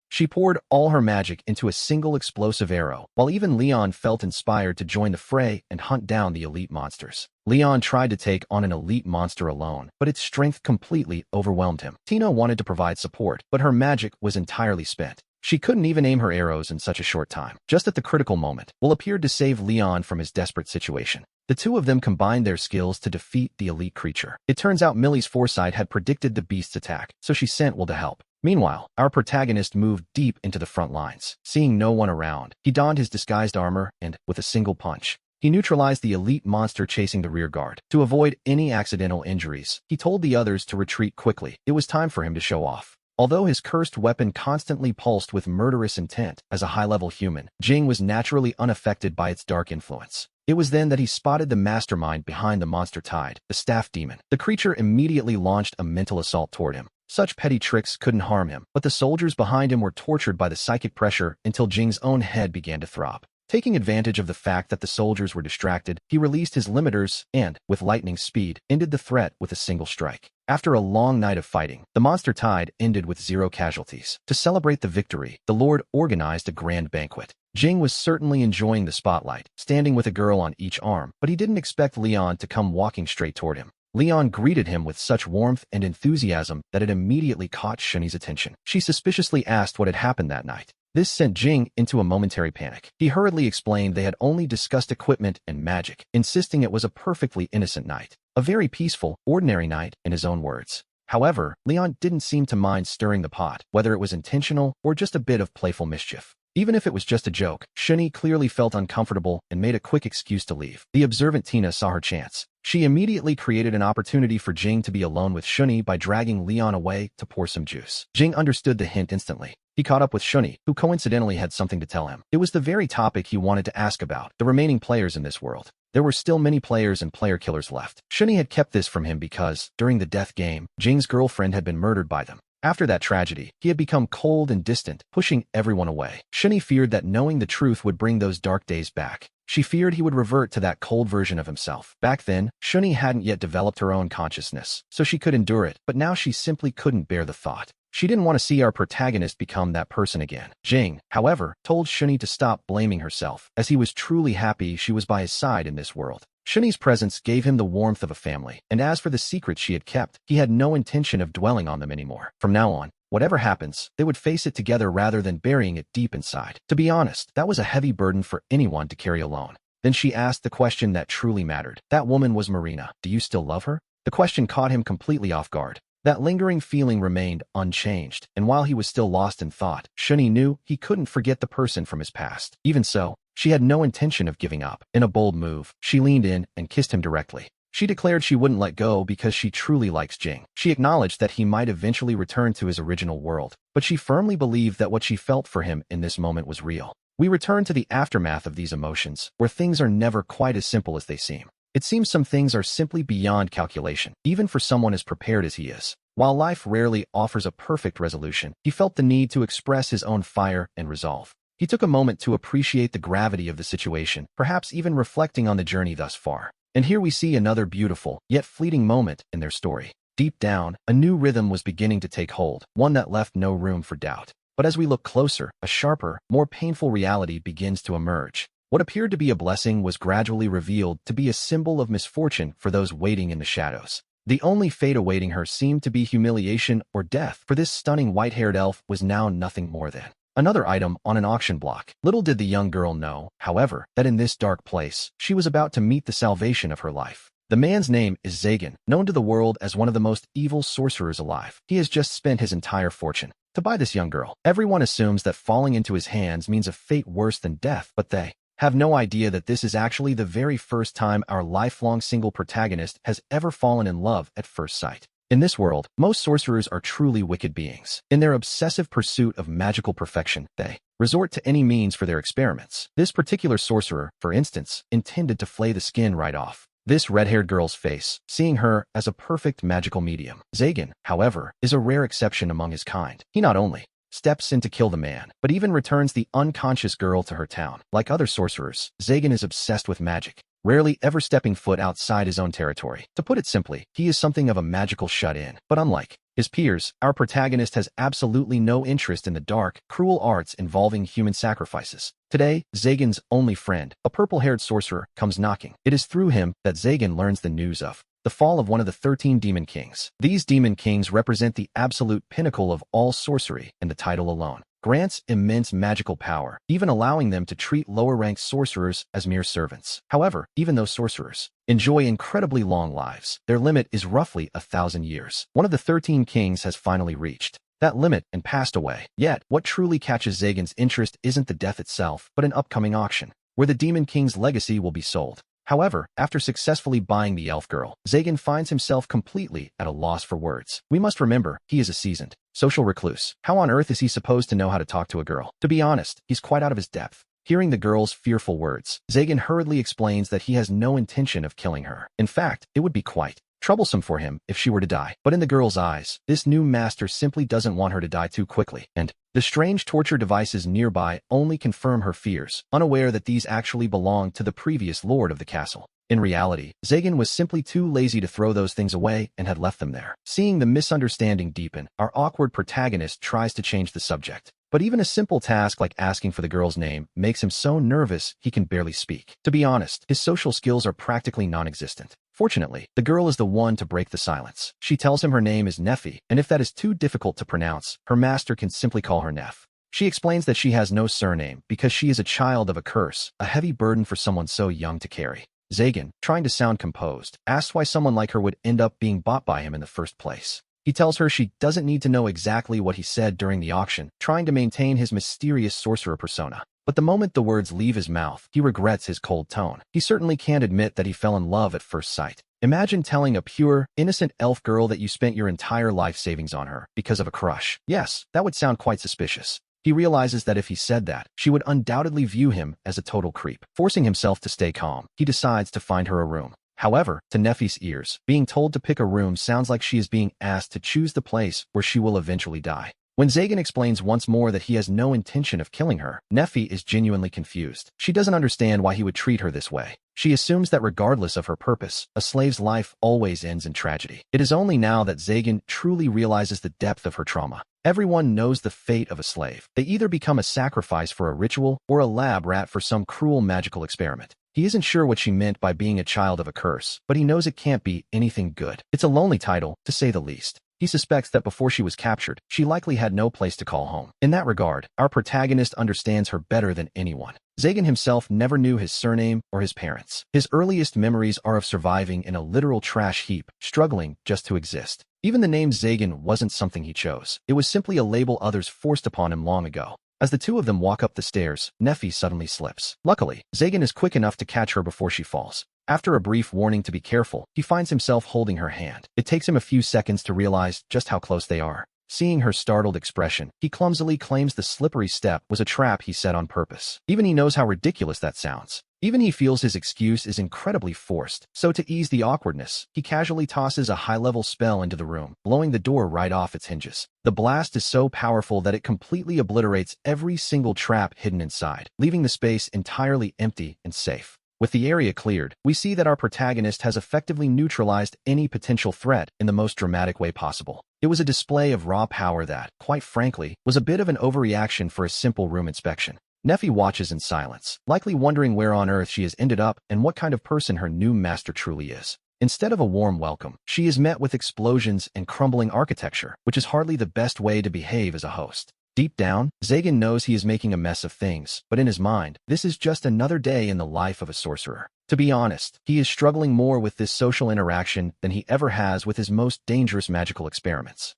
She poured all her magic into a single explosive arrow, while even Leon felt inspired to join the fray and hunt down the elite monsters. Leon tried to take on an elite monster alone, but its strength completely overwhelmed him. Tina wanted to provide support, but her magic was entirely spent. She couldn't even aim her arrows in such a short time. Just at the critical moment, Will appeared to save Leon from his desperate situation. The two of them combined their skills to defeat the elite creature. It turns out Millie's foresight had predicted the beast's attack, so she sent Will to help. Meanwhile, our protagonist moved deep into the front lines. Seeing no one around, he donned his disguised armor and, with a single punch, he neutralized the elite monster chasing the rear guard. To avoid any accidental injuries, he told the others to retreat quickly. It was time for him to show off. Although his cursed weapon constantly pulsed with murderous intent, as a high-level human, Jing was naturally unaffected by its dark influence. It was then that he spotted the mastermind behind the monster tide, the staff demon. The creature immediately launched a mental assault toward him. Such petty tricks couldn't harm him, but the soldiers behind him were tortured by the psychic pressure until Jing's own head began to throb. Taking advantage of the fact that the soldiers were distracted, he released his limiters and, with lightning speed, ended the threat with a single strike. After a long night of fighting, the monster tide ended with 0 casualties. To celebrate the victory, the Lord organized a grand banquet. Jing was certainly enjoying the spotlight, standing with a girl on each arm, but he didn't expect Leon to come walking straight toward him. Leon greeted him with such warmth and enthusiasm that it immediately caught Shuni's attention. She suspiciously asked what had happened that night. This sent Jing into a momentary panic. He hurriedly explained they had only discussed equipment and magic, insisting it was a perfectly innocent night. A very peaceful, ordinary night, in his own words. However, Leon didn't seem to mind stirring the pot, whether it was intentional or just a bit of playful mischief. Even if it was just a joke, Shuni clearly felt uncomfortable and made a quick excuse to leave. The observant Tina saw her chance. She immediately created an opportunity for Jing to be alone with Shuni by dragging Leon away to pour some juice. Jing understood the hint instantly. He caught up with Shuni, who coincidentally had something to tell him. It was the very topic he wanted to ask about, the remaining players in this world. There were still many players and player killers left. Shuni had kept this from him because, during the death game, Jing's girlfriend had been murdered by them. After that tragedy, he had become cold and distant, pushing everyone away. Shuni feared that knowing the truth would bring those dark days back. She feared he would revert to that cold version of himself. Back then, Shuni hadn't yet developed her own consciousness, so she could endure it, but now she simply couldn't bear the thought. She didn't want to see our protagonist become that person again. Jing, however, told Shuni to stop blaming herself, as he was truly happy she was by his side in this world. Shuni's presence gave him the warmth of a family, and as for the secrets she had kept, he had no intention of dwelling on them anymore. From now on, whatever happens, they would face it together rather than burying it deep inside. To be honest, that was a heavy burden for anyone to carry alone. Then she asked the question that truly mattered. That woman was Marina. Do you still love her? The question caught him completely off guard. That lingering feeling remained unchanged, and while he was still lost in thought, Shuni knew he couldn't forget the person from his past. Even so, she had no intention of giving up. In a bold move, she leaned in and kissed him directly. She declared she wouldn't let go because she truly likes Jing. She acknowledged that he might eventually return to his original world, but she firmly believed that what she felt for him in this moment was real. We return to the aftermath of these emotions, where things are never quite as simple as they seem. It seems some things are simply beyond calculation, even for someone as prepared as he is. While life rarely offers a perfect resolution, he felt the need to express his own fire and resolve. He took a moment to appreciate the gravity of the situation, perhaps even reflecting on the journey thus far. And here we see another beautiful, yet fleeting moment in their story. Deep down, a new rhythm was beginning to take hold, one that left no room for doubt. But as we look closer, a sharper, more painful reality begins to emerge. What appeared to be a blessing was gradually revealed to be a symbol of misfortune for those waiting in the shadows. The only fate awaiting her seemed to be humiliation or death, for this stunning white-haired elf was now nothing more than another item on an auction block. Little did the young girl know, however, that in this dark place, she was about to meet the salvation of her life. The man's name is Zagan, known to the world as one of the most evil sorcerers alive. He has just spent his entire fortune to buy this young girl. Everyone assumes that falling into his hands means a fate worse than death, but they have no idea that this is actually the very first time our lifelong single protagonist has ever fallen in love at first sight. In this world, most sorcerers are truly wicked beings. In their obsessive pursuit of magical perfection, they resort to any means for their experiments. This particular sorcerer, for instance, intended to flay the skin right off this red-haired girl's face, seeing her as a perfect magical medium. Zagan, however, is a rare exception among his kind. He not only steps in to kill the man, but even returns the unconscious girl to her town. Like other sorcerers, Zagan is obsessed with magic, rarely ever stepping foot outside his own territory. To put it simply, he is something of a magical shut-in. But unlike his peers, our protagonist has absolutely no interest in the dark, cruel arts involving human sacrifices. Today, Zagan's only friend, a purple-haired sorcerer, comes knocking. It is through him that Zagan learns the news of the fall of one of the 13 demon kings. These demon kings represent the absolute pinnacle of all sorcery, and the title alone grants immense magical power, even allowing them to treat lower-ranked sorcerers as mere servants. However, even though sorcerers enjoy incredibly long lives, their limit is roughly 1,000 years. One of the 13 kings has finally reached that limit and passed away. Yet, what truly catches Zagan's interest isn't the death itself, but an upcoming auction, where the demon king's legacy will be sold. However, after successfully buying the elf girl, Zagan finds himself completely at a loss for words. We must remember, he is a seasoned social recluse. How on earth is he supposed to know how to talk to a girl? To be honest, he's quite out of his depth. Hearing the girl's fearful words, Zagan hurriedly explains that he has no intention of killing her. In fact, it would be quite troublesome for him if she were to die. But in the girl's eyes, this new master simply doesn't want her to die too quickly, and the strange torture devices nearby only confirm her fears, unaware that these actually belonged to the previous lord of the castle. In reality, Zagan was simply too lazy to throw those things away and had left them there. Seeing the misunderstanding deepen, our awkward protagonist tries to change the subject. But even a simple task like asking for the girl's name makes him so nervous he can barely speak. To be honest, his social skills are practically non-existent. Fortunately, the girl is the one to break the silence. She tells him her name is Neffy, and if that is too difficult to pronounce, her master can simply call her Neff. She explains that she has no surname because she is a child of a curse, a heavy burden for someone so young to carry. Zagan, trying to sound composed, asks why someone like her would end up being bought by him in the first place. He tells her she doesn't need to know exactly what he said during the auction, trying to maintain his mysterious sorcerer persona. But the moment the words leave his mouth, he regrets his cold tone. He certainly can't admit that he fell in love at first sight. Imagine telling a pure, innocent elf girl that you spent your entire life savings on her because of a crush. Yes, that would sound quite suspicious. He realizes that if he said that, she would undoubtedly view him as a total creep. Forcing himself to stay calm, he decides to find her a room. However, to Neffy's ears, being told to pick a room sounds like she is being asked to choose the place where she will eventually die. When Zagan explains once more that he has no intention of killing her, Neffy is genuinely confused. She doesn't understand why he would treat her this way. She assumes that regardless of her purpose, a slave's life always ends in tragedy. It is only now that Zagan truly realizes the depth of her trauma. Everyone knows the fate of a slave. They either become a sacrifice for a ritual or a lab rat for some cruel magical experiment. He isn't sure what she meant by being a child of a curse, but he knows it can't be anything good. It's a lonely title, to say the least. He suspects that before she was captured, she likely had no place to call home. In that regard, our protagonist understands her better than anyone. Zagan himself never knew his surname or his parents. His earliest memories are of surviving in a literal trash heap, struggling just to exist. Even the name Zagan wasn't something he chose. It was simply a label others forced upon him long ago. As the two of them walk up the stairs, Neffy suddenly slips. Luckily, Zagan is quick enough to catch her before she falls. After a brief warning to be careful, he finds himself holding her hand. It takes him a few seconds to realize just how close they are. Seeing her startled expression, he clumsily claims the slippery step was a trap he set on purpose. Even he knows how ridiculous that sounds. Even he feels his excuse is incredibly forced, so to ease the awkwardness, he casually tosses a high-level spell into the room, blowing the door right off its hinges. The blast is so powerful that it completely obliterates every single trap hidden inside, leaving the space entirely empty and safe. With the area cleared, we see that our protagonist has effectively neutralized any potential threat in the most dramatic way possible. It was a display of raw power that, quite frankly, was a bit of an overreaction for a simple room inspection. Neffy watches in silence, likely wondering where on earth she has ended up and what kind of person her new master truly is. Instead of a warm welcome, she is met with explosions and crumbling architecture, which is hardly the best way to behave as a host. Deep down, Zagan knows he is making a mess of things, but in his mind, this is just another day in the life of a sorcerer. To be honest, he is struggling more with this social interaction than he ever has with his most dangerous magical experiments.